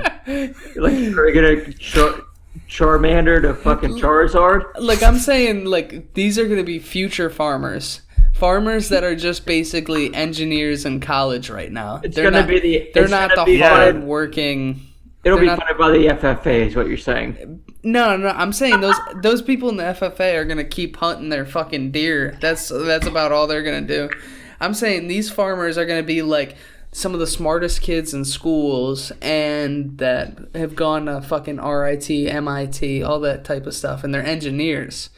Like, are you gonna Charmander to fucking Charizard? Like, I'm saying, like, these are gonna be future farmers that are just basically engineers in college right now. They're not the hard working. It'll be funded by the FFA, is what you're saying. No. I'm saying those people in the FFA are gonna keep hunting their fucking deer. That's about all they're gonna do. I'm saying these farmers are gonna be like some of the smartest kids in schools and that have gone to fucking RIT, MIT, all that type of stuff, and they're engineers.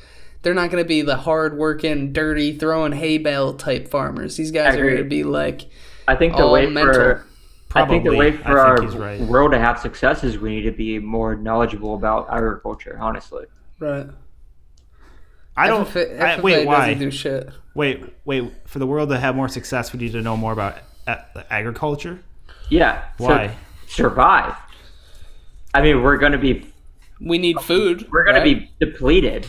They're not gonna be the hard working, dirty, throwing hay bale type farmers. These guys are gonna be like I think the way for our world to have success is we need to be more knowledgeable about agriculture, honestly. Right. Wait, why? Doesn't do shit. Wait. For the world to have more success, we need to know more about agriculture? Yeah. Why? Survive. I mean, we need food. We're going to be depleted.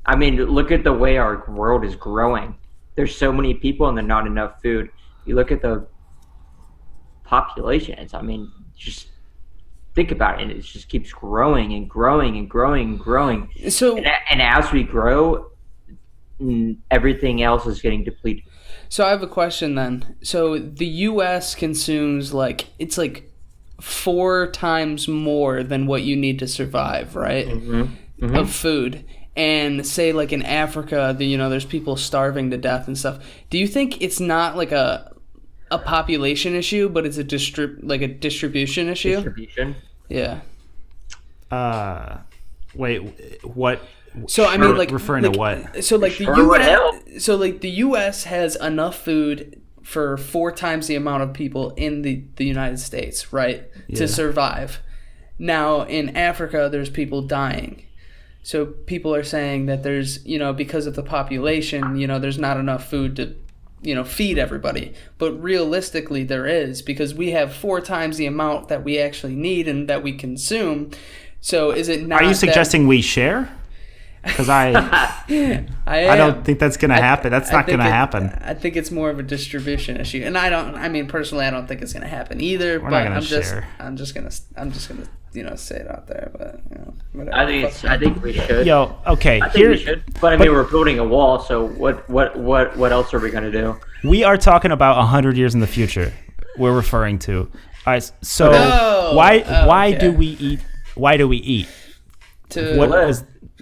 I mean, look at the way our world is growing. There's so many people and there's not enough food. You look at the populations. I mean, just think about it, and it just keeps growing and growing and growing and growing. So, and as we grow, everything else is getting depleted. So I have a question then. So the U.S. consumes like 4 times more than what you need to survive, right? Mm-hmm. Of food. And say like in Africa, there's people starving to death and stuff. Do you think it's not like a population issue, but it's a distribution issue? Distribution? Yeah. Wait, what? So I mean, referring to what? So like the U.S. has enough food for 4 times the amount of people in the United States, right? Yeah. To survive. Now in Africa, there's people dying. So people are saying that there's, because of the population, there's not enough food to, feed everybody. But realistically, there is, because we have 4 times the amount that we actually need and that we consume. So is it not? Are you suggesting we share? Because I don't think that's going to happen. That's not going to happen. I think it's more of a distribution issue, and personally, I don't think it's going to happen either. We're but not gonna I'm just gonna say it out there. But whatever. I think we should. Okay. I think we should. But we're building a wall. So what else are we going to do? We are talking about 100 years in the future. We're referring to. All right. So why do we eat? Why do we eat?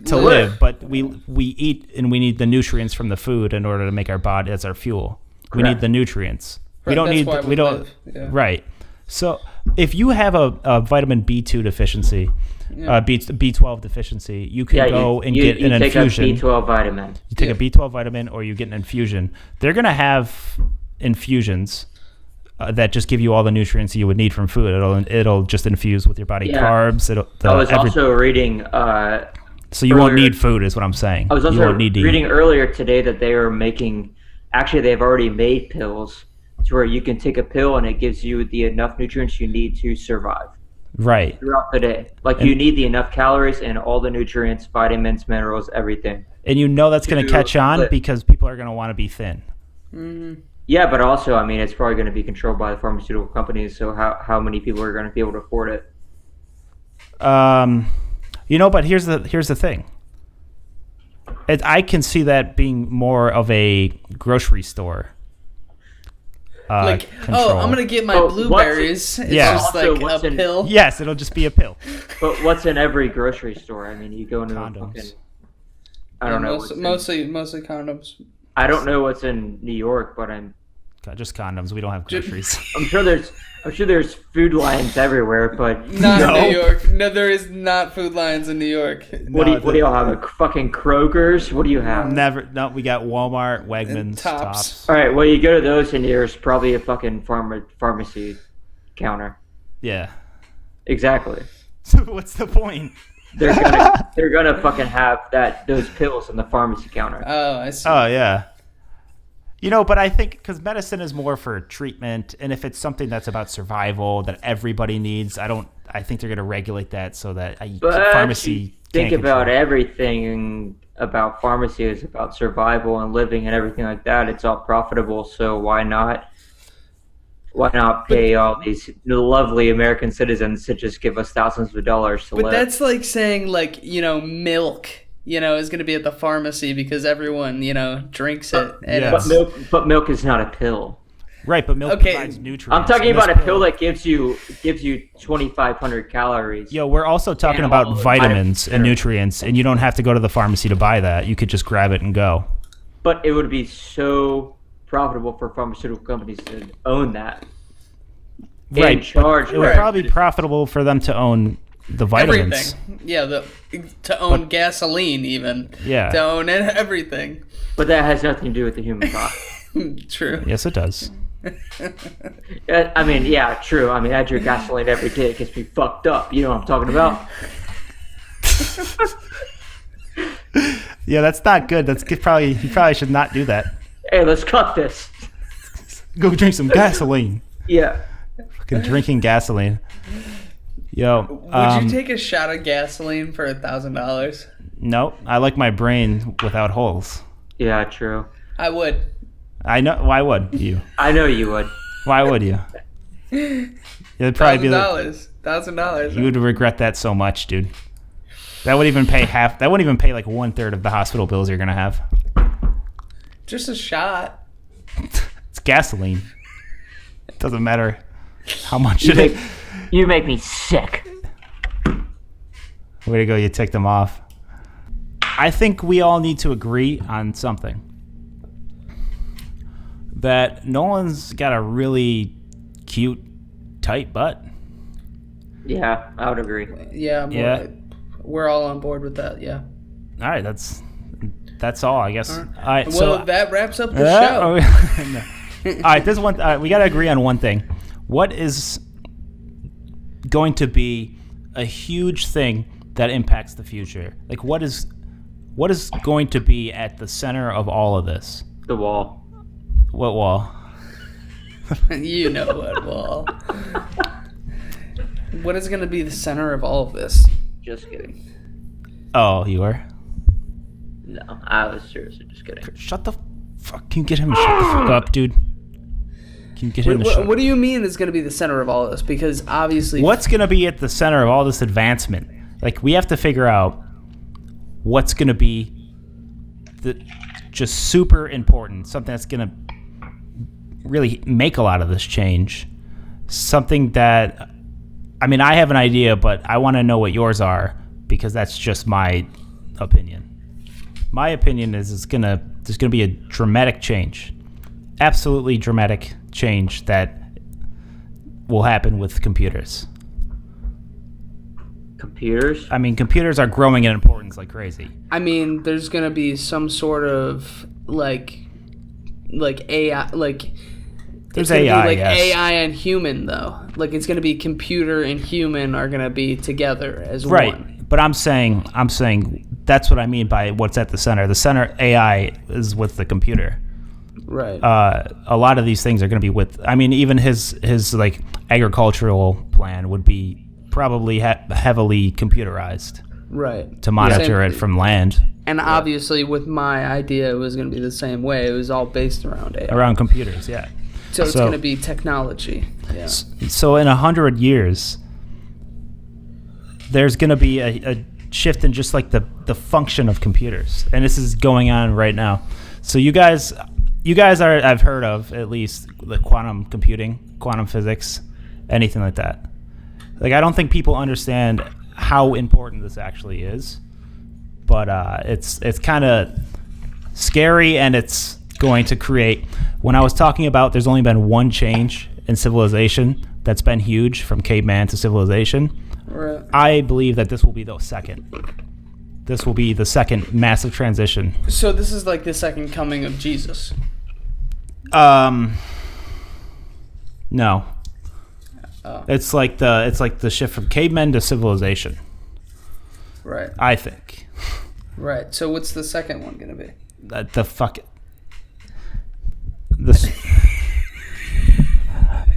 To live, but we eat and we need the nutrients from the food in order to make our body as our fuel. Correct. We need the nutrients. Right, we don't. Yeah. Right. So if you have a vitamin B2 deficiency, B12 deficiency, you can go and get an infusion. You take a B12 vitamin. You take a B12 vitamin, or you get an infusion. They're gonna have infusions that just give you all the nutrients you would need from food. It'll just infuse with your body carbs. I was also reading. So you won't need food, is what I'm saying. I was also reading earlier today that they are making. Actually, they've already made pills to where you can take a pill and it gives you the enough nutrients you need to survive. Right. Throughout the day, you need the enough calories and all the nutrients, vitamins, minerals, everything. And that's going to catch on because people are going to want to be thin. Yeah, but also, I mean, it's probably going to be controlled by the pharmaceutical companies. So how many people are going to be able to afford it? But here's the thing. I can see that being more of a grocery store. Control. I'm gonna get my blueberries. It's just like a pill. Yes, it'll just be a pill. But what's in every grocery store? I mean, you go into Condoms. a fucking... I don't know. Mostly condoms. I don't know what's in New York, but just condoms. We don't have groceries. I'm sure there's food lines everywhere, but not in New York. No, there is not food lines in New York. What do y'all have? A fucking Kroger's? What do you have? Never. No, we got Walmart, Wegmans, Tops. All right. Well, you go to those, and there's probably a fucking pharmacy counter. Yeah. Exactly. So what's the point? They're gonna fucking have those pills in the pharmacy counter. Oh, I see. Oh yeah. But I think because medicine is more for treatment, and if it's something that's about survival that everybody needs, I think they're going to regulate that so that pharmacy. Think about everything about pharmacy is about survival and living and everything like that. It's all profitable, so why not? Why not pay all these lovely American citizens to just give us thousands of dollars to live? But that's like saying, milk. Is going to be at the pharmacy because everyone, drinks it. And but milk is not a pill. Right, but milk provides nutrients. I'm talking about a pill that gives you 2,500 calories. Yo, we're also talking about vitamins and nutrients, and you don't have to go to the pharmacy to buy that. You could just grab it and go. But it would be so profitable for pharmaceutical companies to own that. Right. It would probably be profitable for them to own the vitamins. Everything. Yeah, to own gasoline even. Yeah. To own everything. But that has nothing to do with the human body. True. Yes, it does. I mean, yeah, true. I mean, I drink gasoline every day. It gets me fucked up. You know what I'm talking about? Yeah, that's not good. You probably should not do that. Hey, let's cut this. Go drink some gasoline. Yeah. Fucking drinking gasoline. Yo. Would you take a shot of gasoline for $1,000? No, I like my brain without holes. Yeah, true. I would. I know. Why would you? I know you would. Why would you? It'd probably be $1,000. You would regret that so much, dude. That would even pay half. That wouldn't even pay like 1/3 of the hospital bills you're gonna have. Just a shot. It's gasoline. It doesn't matter how much You make me sick. Way to go! You ticked them off. I think we all need to agree on something. That Nolan's got a really cute, tight butt. Yeah, I would agree. Yeah. We're all on board with that. Yeah. All right, that's all, I guess. All right. All right, well, that wraps up the show. No. All right, this one. We got to agree on one thing. What is going to be a huge thing that impacts the future? Like, what is going to be at the center of all of this? The wall. What wall? You know what wall. What is going to be the center of all of this? Just kidding. Oh, you are? No, I was seriously just kidding. Shut the fuck. Can you get him to shut the fuck up, dude? Can you get him to shut up? What do you mean is going to be the center of all of this? Because obviously... What's going to be at the center of all this advancement? Like, we have to figure out what's going to be just super important. Something that's going to really make a lot of this change. Something that... I mean, I have an idea, but I want to know what yours are because that's just my opinion. My opinion is there's gonna be a dramatic change, absolutely dramatic change that will happen with computers. Computers? I mean, computers are growing in importance like crazy. I mean, there's gonna be some sort of like AI, like there's it's AI, be like yes. AI and human though. Like it's gonna be computer and human are gonna be together as right. one. But I'm saying that's what I mean by what's at the center. The center AI is with the computer. Right. A lot of these things are going to be with. I mean, even his like agricultural plan would be probably heavily computerized. Right. To monitor it from land. And obviously, with my idea, it was going to be the same way. It was all based around AI. Around computers, yeah. So it's going to be technology. Yeah. So in 100 years, there's going to be a shift in just like the function of computers, and this is going on right now. So you guys are, I've heard of at least, the quantum computing, quantum physics, anything like that. Like, I don't think people understand how important this actually is, but it's kind of scary, and it's going to create. When I was talking about there's only been one change in civilization that's been huge from caveman to civilization, Right. I believe that this will be the second. This will be the second massive transition. So this is like the second coming of Jesus. No. Oh. It's like the shift from cavemen to civilization. Right. I think. Right. So what's the second one gonna be? The fuck. The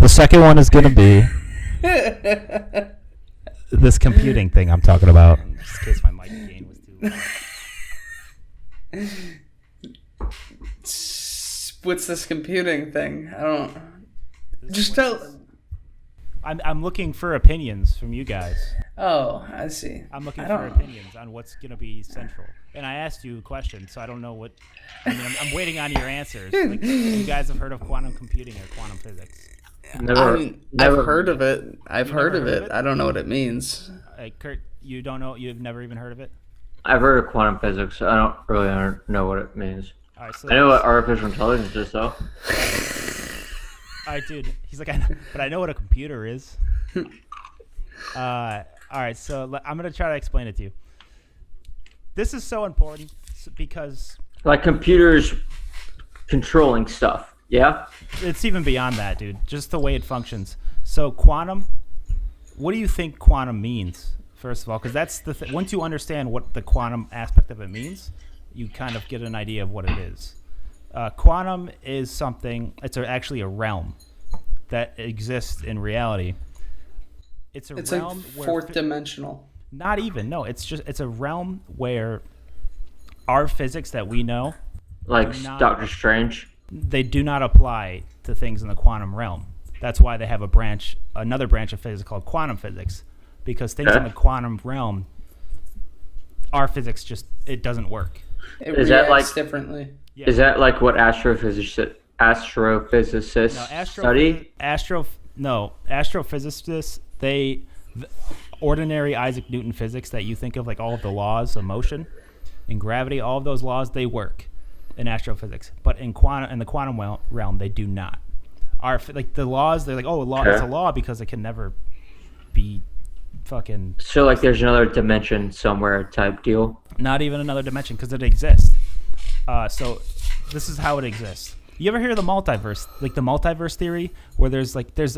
second one is gonna be this computing thing I'm talking about. Just in case my mic gain was too low. What's this computing thing? I don't. Just tell. I'm looking for opinions from you guys. Oh, I see. I'm looking for opinions on what's going to be central. And I asked you a question, so I don't know what. I mean, I'm waiting on your answers. Like, you guys have heard of quantum computing or quantum physics? I've heard of it. I've heard of it. I don't know what it means. Kurt, you don't know? You've never even heard of it? I've heard of quantum physics. I don't really know what it means. All right, so I know what artificial intelligence is, though. All right, dude. He's like, but I know what a computer is. All right, so I'm going to try to explain it to you. This is so important because... Like computers controlling stuff, yeah? It's even beyond that, dude. Just the way it functions. So quantum, what do you think quantum means, first of all? Because that's the once you understand what the quantum aspect of it means, you kind of get an idea of what it is. Quantum is something, actually a realm that exists in reality. It's realm like where fourth dimensional. Not even, no. It's a realm where our physics that we know, like Doctor Strange, they do not apply to things in the quantum realm. That's why they have another branch of physics called quantum physics, because things in the quantum realm, our physics it doesn't work. It reacts differently. Yeah. Is that like what astrophysicists study? Astrophysicists, the ordinary Isaac Newton physics that you think of, like all of the laws of motion and gravity, all of those laws, they work in astrophysics. But in the quantum realm, they do not. The laws, they're like, it's a law because it can never be fucking... So like there's another dimension somewhere type deal? Not even another dimension, because it exists. So this is how it exists. You ever hear of the multiverse, like the multiverse theory, where there's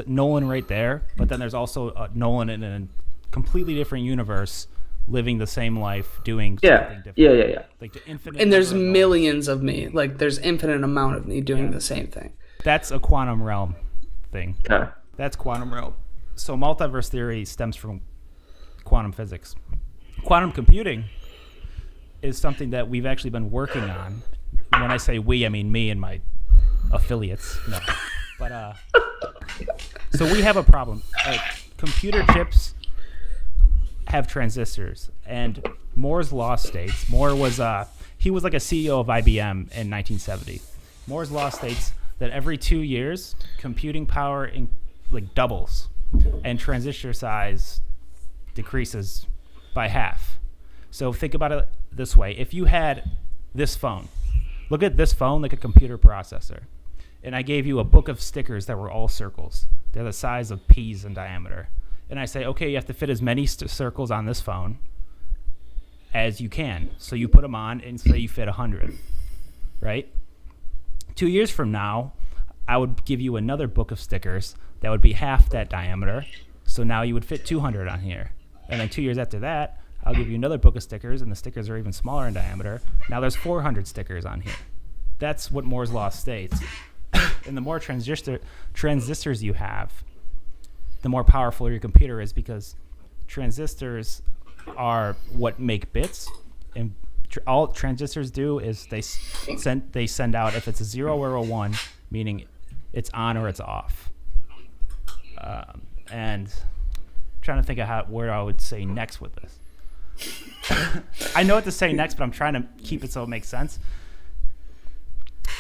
Nolan right there, but then there's also Nolan in a completely different universe, living the same life, doing something different. Yeah. Like the infinite. And there's millions of me. Like there's infinite amount of me doing the same thing. That's a quantum realm thing. Okay. That's quantum realm. So multiverse theory stems from quantum physics. Quantum computing is something that we've actually been working on. When I say we, I mean me and my affiliates. No. But so we have a problem. Computer chips have transistors, and Moore's law states, Moore was he was like a CEO of IBM in 1970. Moore's law states that every 2 years computing power doubles and transistor size decreases by half. So think about it this way. If you had this phone, look at this phone like a computer processor, and I gave you a book of stickers that were all circles. They're the size of peas in diameter. And I say, okay, you have to fit as many circles on this phone as you can. So you put them on and say you fit 100, right? 2 years from now, I would give you another book of stickers that would be half that diameter. So now you would fit 200 on here. And then 2 years after that, I'll give you another book of stickers, and the stickers are even smaller in diameter. Now there's 400 stickers on here. That's what Moore's law states. And the more transistors you have, the more powerful your computer is, because transistors are what make bits, and all transistors do is they send out if it's a 0 or a 1, meaning it's on or it's off. And I'm trying to think of where I would say next with this. I know what to say next, but I'm trying to keep it so it makes sense.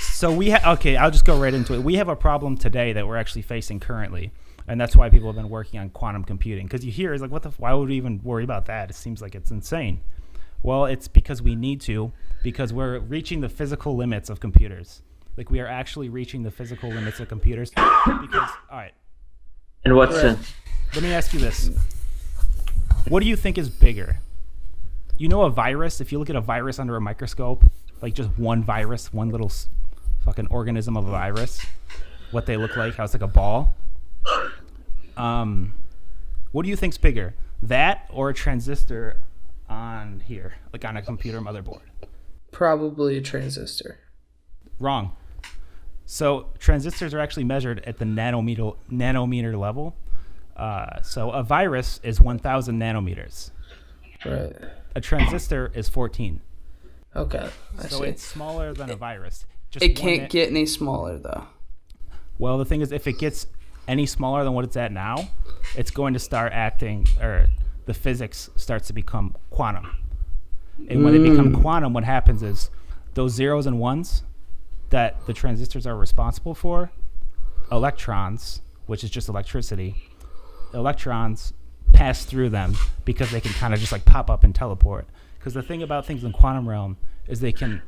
So I'll just go right into it. We have a problem today that we're actually facing currently, and that's why people have been working on quantum computing. Because you hear, it's like, why would we even worry about that? It seems like it's insane. Well, it's because we need to, because we're reaching the physical limits of computers. Like, we are actually reaching the physical limits of computers. Because, all right. In what sense? Let me ask you this. What do you think is bigger? You know a virus, if you look at a virus under a microscope, like just one virus, one little fucking organism of a virus, what they look like, how it's like a ball. What do you think's bigger? That or a transistor on here, like on a computer motherboard? Probably a transistor. Wrong. So transistors are actually measured at the nanometer level. So a virus is 1,000 nanometers. Right. A transistor is 14. Okay, so it's smaller than a virus. It can't get any smaller, though. Well, the thing is, if it gets any smaller than what it's at now, it's going to start acting, or the physics starts to become quantum. And when they become quantum, what happens is those zeros and ones that the transistors are responsible for, electrons, which is just electricity, electrons pass through them because they can kind of just like pop up and teleport. Because the thing about things in quantum realm is they can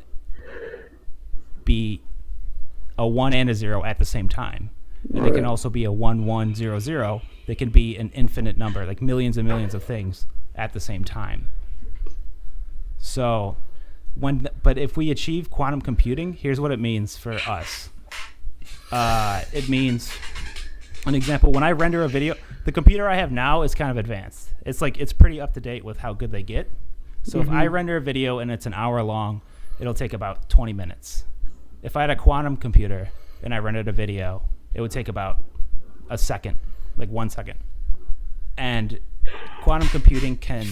be a 1 and a 0 at the same time. And they can also be a 1, 1, 0, 0. They can be an infinite number, like millions and millions of things at the same time. So, but if we achieve quantum computing, here's what it means for us. It means, an example, when I render a video, the computer I have now is kind of advanced. It's pretty up to date with how good they get. So if I render a video and it's an hour long, it'll take about 20 minutes. If I had a quantum computer and I rendered a video, it would take about a second, like 1 second. And quantum computing can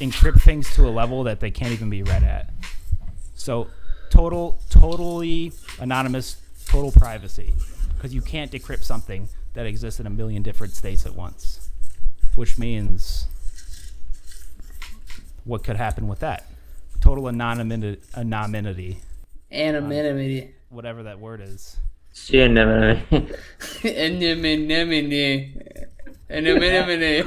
encrypt things to a level that they can't even be read at. So totally anonymous, total privacy, because you can't decrypt something that exists in a million different states at once, which means what could happen with that? Total anonymity. Anonymity. Whatever that word is. Anonymity. Anonymity.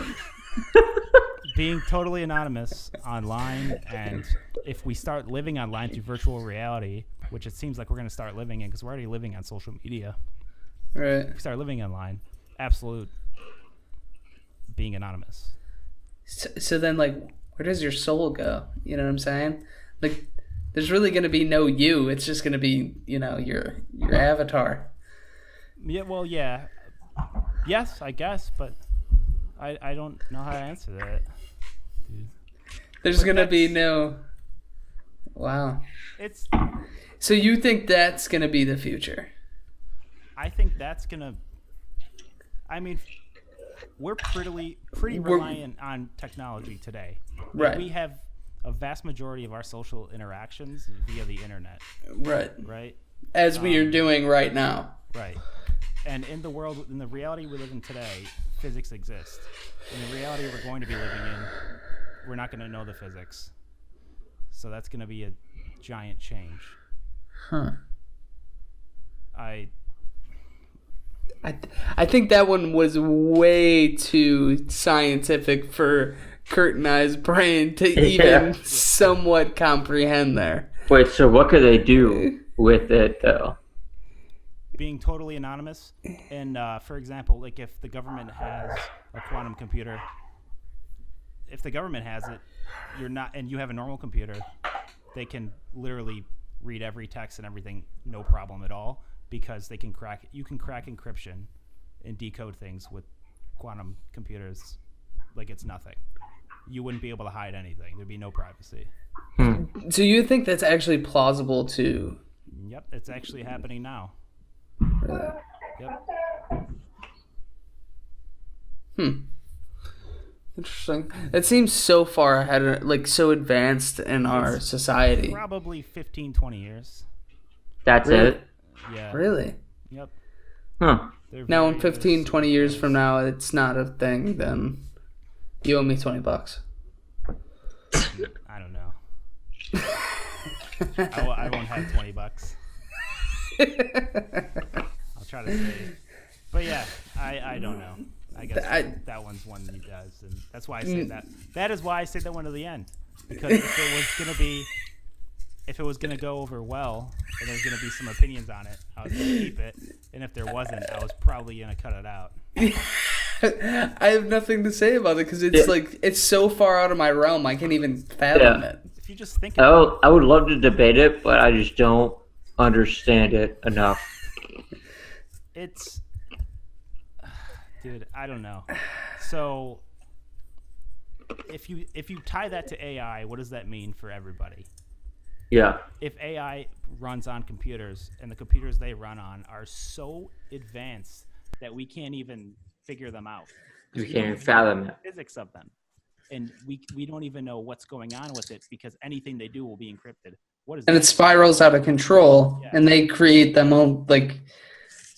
Being totally anonymous online, and if we start living online through virtual reality, which it seems like we're going to start living in because we're already living on social media. Right. If we start living online, absolute being anonymous. So then, like, where does your soul go? You know what I'm saying? Like, there's really going to be no you. It's just going to be, your avatar. Yeah, well, yeah. Yes, I guess, but I don't know how to answer that, dude. There's going to be no... Wow. So you think that's going to be the future? I think that's going to... I mean, we're pretty reliant on technology today. Right. We have a vast majority of our social interactions via the internet. Right. Right? As we are doing right now. Right. And in the reality we live in today, physics exists. In the reality we're going to be living in, we're not going to know the physics. So that's going to be a giant change. Huh. I think that one was way too scientific for Kurt and I's brain to even somewhat comprehend there. Wait, so what could they do with it, though? Being totally anonymous. And, for example, like if the government has a quantum computer, if the government has it, and you have a normal computer, they can literally read every text and everything, no problem at all, because you can crack encryption and decode things with quantum computers like it's nothing. You wouldn't be able to hide anything. Thered be no privacy. So you think that's actually plausible to... Yep, it's actually happening now. Yep. Interesting. It seems so far ahead, like so advanced in our society. Probably 15, 20 years. That's Really? it. Yeah. Really? Yep. Huh. They're Now, very, in very 15, 20 years close. from now, it's not a thing, then you owe me $20. I don't know. I won't have $20. I'll try to save. But yeah, I don't know. I guess that one's one he does, and that's why I say that. That is why I say that one to the end, because if it was gonna go over well, and there was gonna be some opinions on it, I was gonna keep it, and if there wasn't, I was probably gonna cut it out. I have nothing to say about it because it's like it's so far out of my realm. I can't even fathom it. If you just think about Oh, I would love to debate it, but I just don't understand it enough. it's, dude, I don't know. So if you tie that to AI, what does that mean for everybody? Yeah. If AI runs on computers and the computers they run on are so advanced that we can't even figure them out. You can't even fathom it. Physics of them. And we don't even know what's going on with it because anything they do will be encrypted. What is And that? it spirals out of control, and they create them own, like,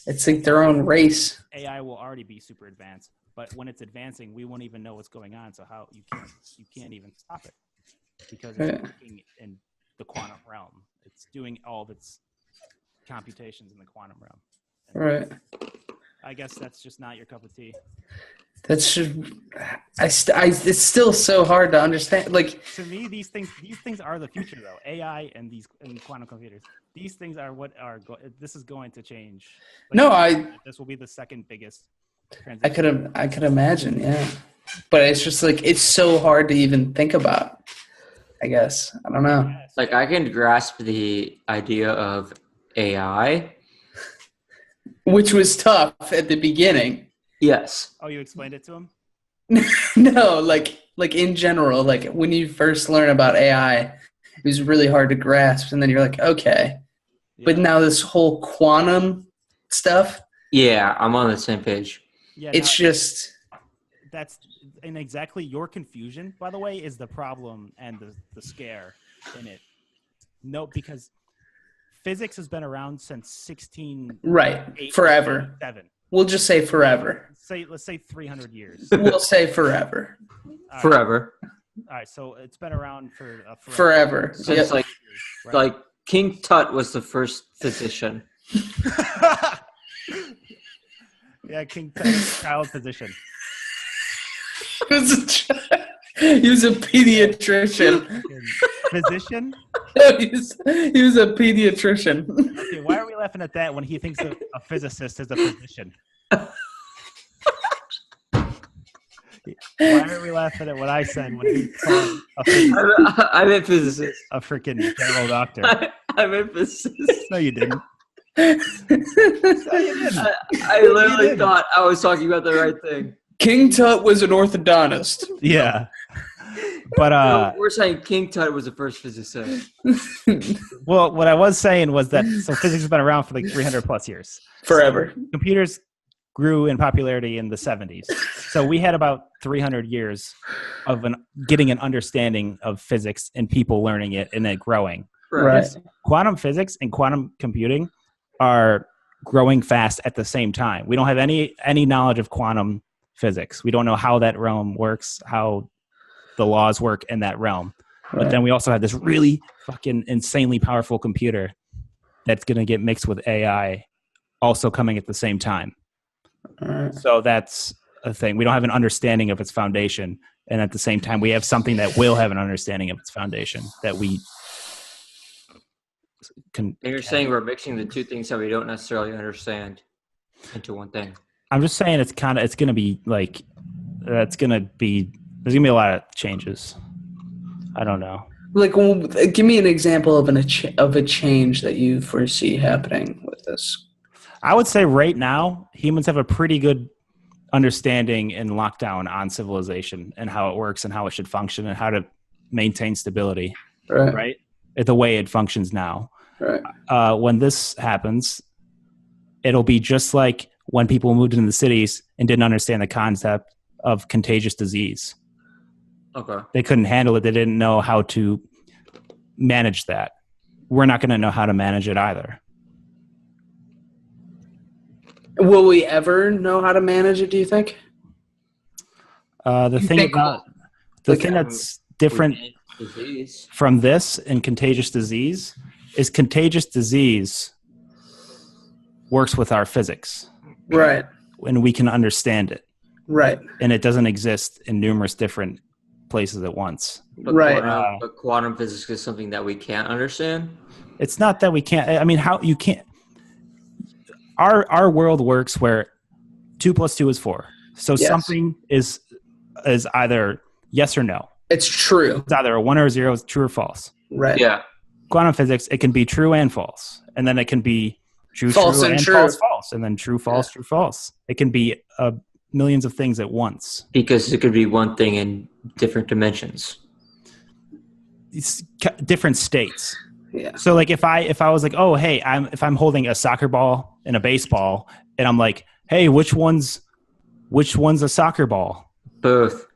it's like their own race. AI will already be super advanced, but when it's advancing, we won't even know what's going on. So how you can't even stop it because it's working in the quantum realm. It's doing all of its computations in the quantum realm. And Right. I guess that's just not your cup of tea. That's just, it's still so hard to understand. Like, To me, these things are the future, though. AI and quantum computers. These things are what are. This is going to change. This will be the second biggest transition. I could imagine, yeah. But it's just like it's so hard to even think about. I guess I don't know. Like, I can grasp the idea of AI. Which was tough at the beginning. Yes. Oh, you explained it to him? No, like in general, like when you first learn about AI, it was really hard to grasp, and then you're like, okay. Yeah. But now this whole quantum stuff, Yeah, I'm on the same page. Yeah, it's just that's and exactly your confusion, by the way, is the problem and the scare in it. No, because physics has been around since 16 forever. 7. We'll just say forever. Let's say 300 years. We'll say forever. All Forever. right, so it's been around for Forever. Since Yep. like King Tut was the first physician. Yeah, King Tut's child physician. He was a pediatrician. Physician? He was a pediatrician. Okay, why are we laughing at that when he thinks a physicist is a physician? Why are we laughing at what I said when he called I'm a physicist. a freaking general doctor? I'm a physicist. No, you didn't. I literally thought I was talking about the right thing. King Tut was an orthodontist. Yeah. But we're saying King Tut was the first physicist. well, what I was saying was that physics has been around for like 300 plus years. Forever. So computers grew in popularity in the 70s. So we had about 300 years of getting an understanding of physics and people learning it and it growing. Right. Quantum physics and quantum computing are growing fast at the same time. We don't have any knowledge of quantum physics. We don't know how that realm works, how the laws work in that realm. But then we also have this really fucking insanely powerful computer that's going to get mixed with AI also coming at the same time. So that's a thing. We don't have an understanding of its foundation. And at the same time, we have something that will have an understanding of its foundation that we can. And you're saying we're mixing the two things that we don't necessarily understand into one thing. I'm just saying it's going to be like, there's going to be a lot of changes. I don't know. Like, well, give me an example of a change that you foresee happening with this. I would say right now, humans have a pretty good understanding and lockdown on civilization and how it works and how it should function and how to maintain stability, right? The way it functions now. Right. When this happens, it'll be just like when people moved into the cities and didn't understand the concept of contagious disease. Okay. They couldn't handle it. They didn't know how to manage that. We're not going to know how to manage it either. Will we ever know how to manage it, do you think? The You thing think about the thing that's different Disease. from this and contagious disease is contagious disease works with our physics, Right. and we can understand it, Right. and it doesn't exist in numerous different places at once. But Right. But quantum physics is something that we can't understand. It's not that we can't. I mean, how you can't. Our world works where 2 + 2 is 4. So Yes. something is either yes or no. It's true. It's either a 1 or a 0. It's true or false. Right. Yeah. Quantum physics, it can be true and false, and then it can be true, False true, and and true. false, false, and then true, false, true, false. It can be millions of things at once. Because it could be one thing in different dimensions. It's different states. Yeah. So like if I was like, oh hey, if I'm holding a soccer ball and a baseball, and I'm like, hey, which one's a soccer ball? Both.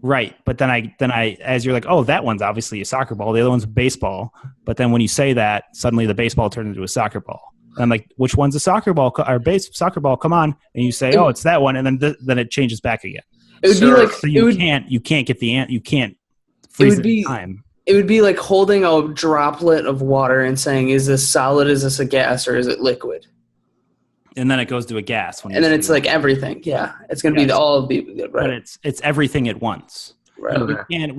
Right, but then I as you're like, oh, that one's obviously a soccer ball, the other one's a baseball. But then when you say that, suddenly the baseball turned into a soccer ball. And I'm like, which one's a soccer ball or soccer ball? Come on, and you say, oh, it's that one, and then it changes back again. It would be like So you can't get you can't freeze it in time. It would be like holding a droplet of water and saying, is this solid, is this a gas, or is it liquid? And then it goes to a gas. And then it's like everything. Yeah. It's going to be all of the, right. But it's everything at once. Right. Okay.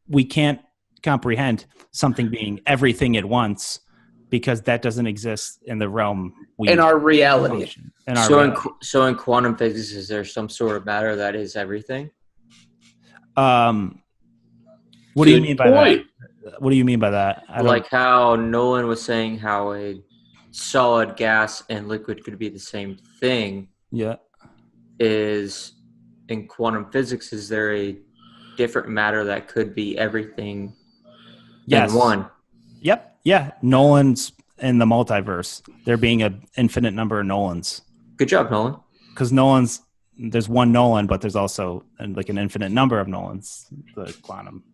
We can't comprehend something being everything at once because that doesn't exist in the realm in our reality. So in quantum physics, is there some sort of matter that is everything? What do you mean by that? What do you mean by that? Like how Nolan was saying how a solid, gas, and liquid could be the same thing. Yeah. Is in quantum physics, is there a different matter that could be everything in one? Yep. Yeah. Nolan's in the multiverse. There being an infinite number of Nolans. Good job, Nolan. Because there's one Nolan, but there's also like an infinite number of Nolans. The quantum.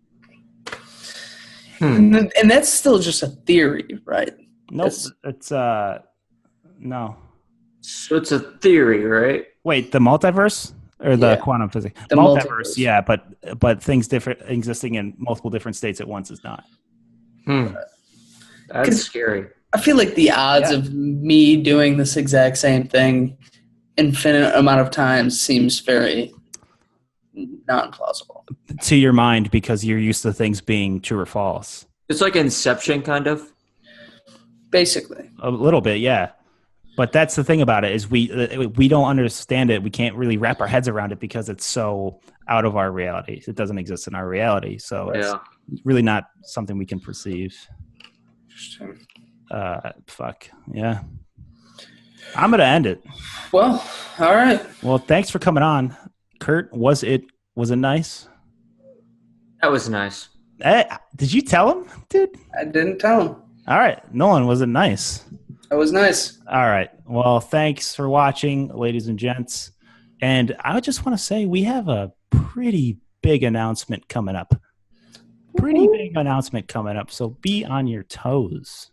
And that's still just a theory, right? Nope. It's no. So it's a theory, right? Wait, the multiverse or the quantum physics? The multiverse. Yeah, but things different existing in multiple different states at once is not. That's scary. I feel like the odds of me doing this exact same thing infinite amount of times seems very non-plausible. To your mind, because you're used to things being true or false. It's like Inception, kind of. Basically. A little bit, yeah. But that's the thing about it is we don't understand it. We can't really wrap our heads around it because it's so out of our reality. It doesn't exist in our reality. So it's really not something we can perceive. Interesting. Fuck. Yeah. I'm going to end it. Well, all right. Well, thanks for coming on. Kurt, was it nice? That was nice. Did you tell him, dude? I didn't tell him. All right. Nolan, was it nice? That was nice. All right. Well, thanks for watching, ladies and gents. And I just want to say we have a pretty big announcement coming up. So be on your toes.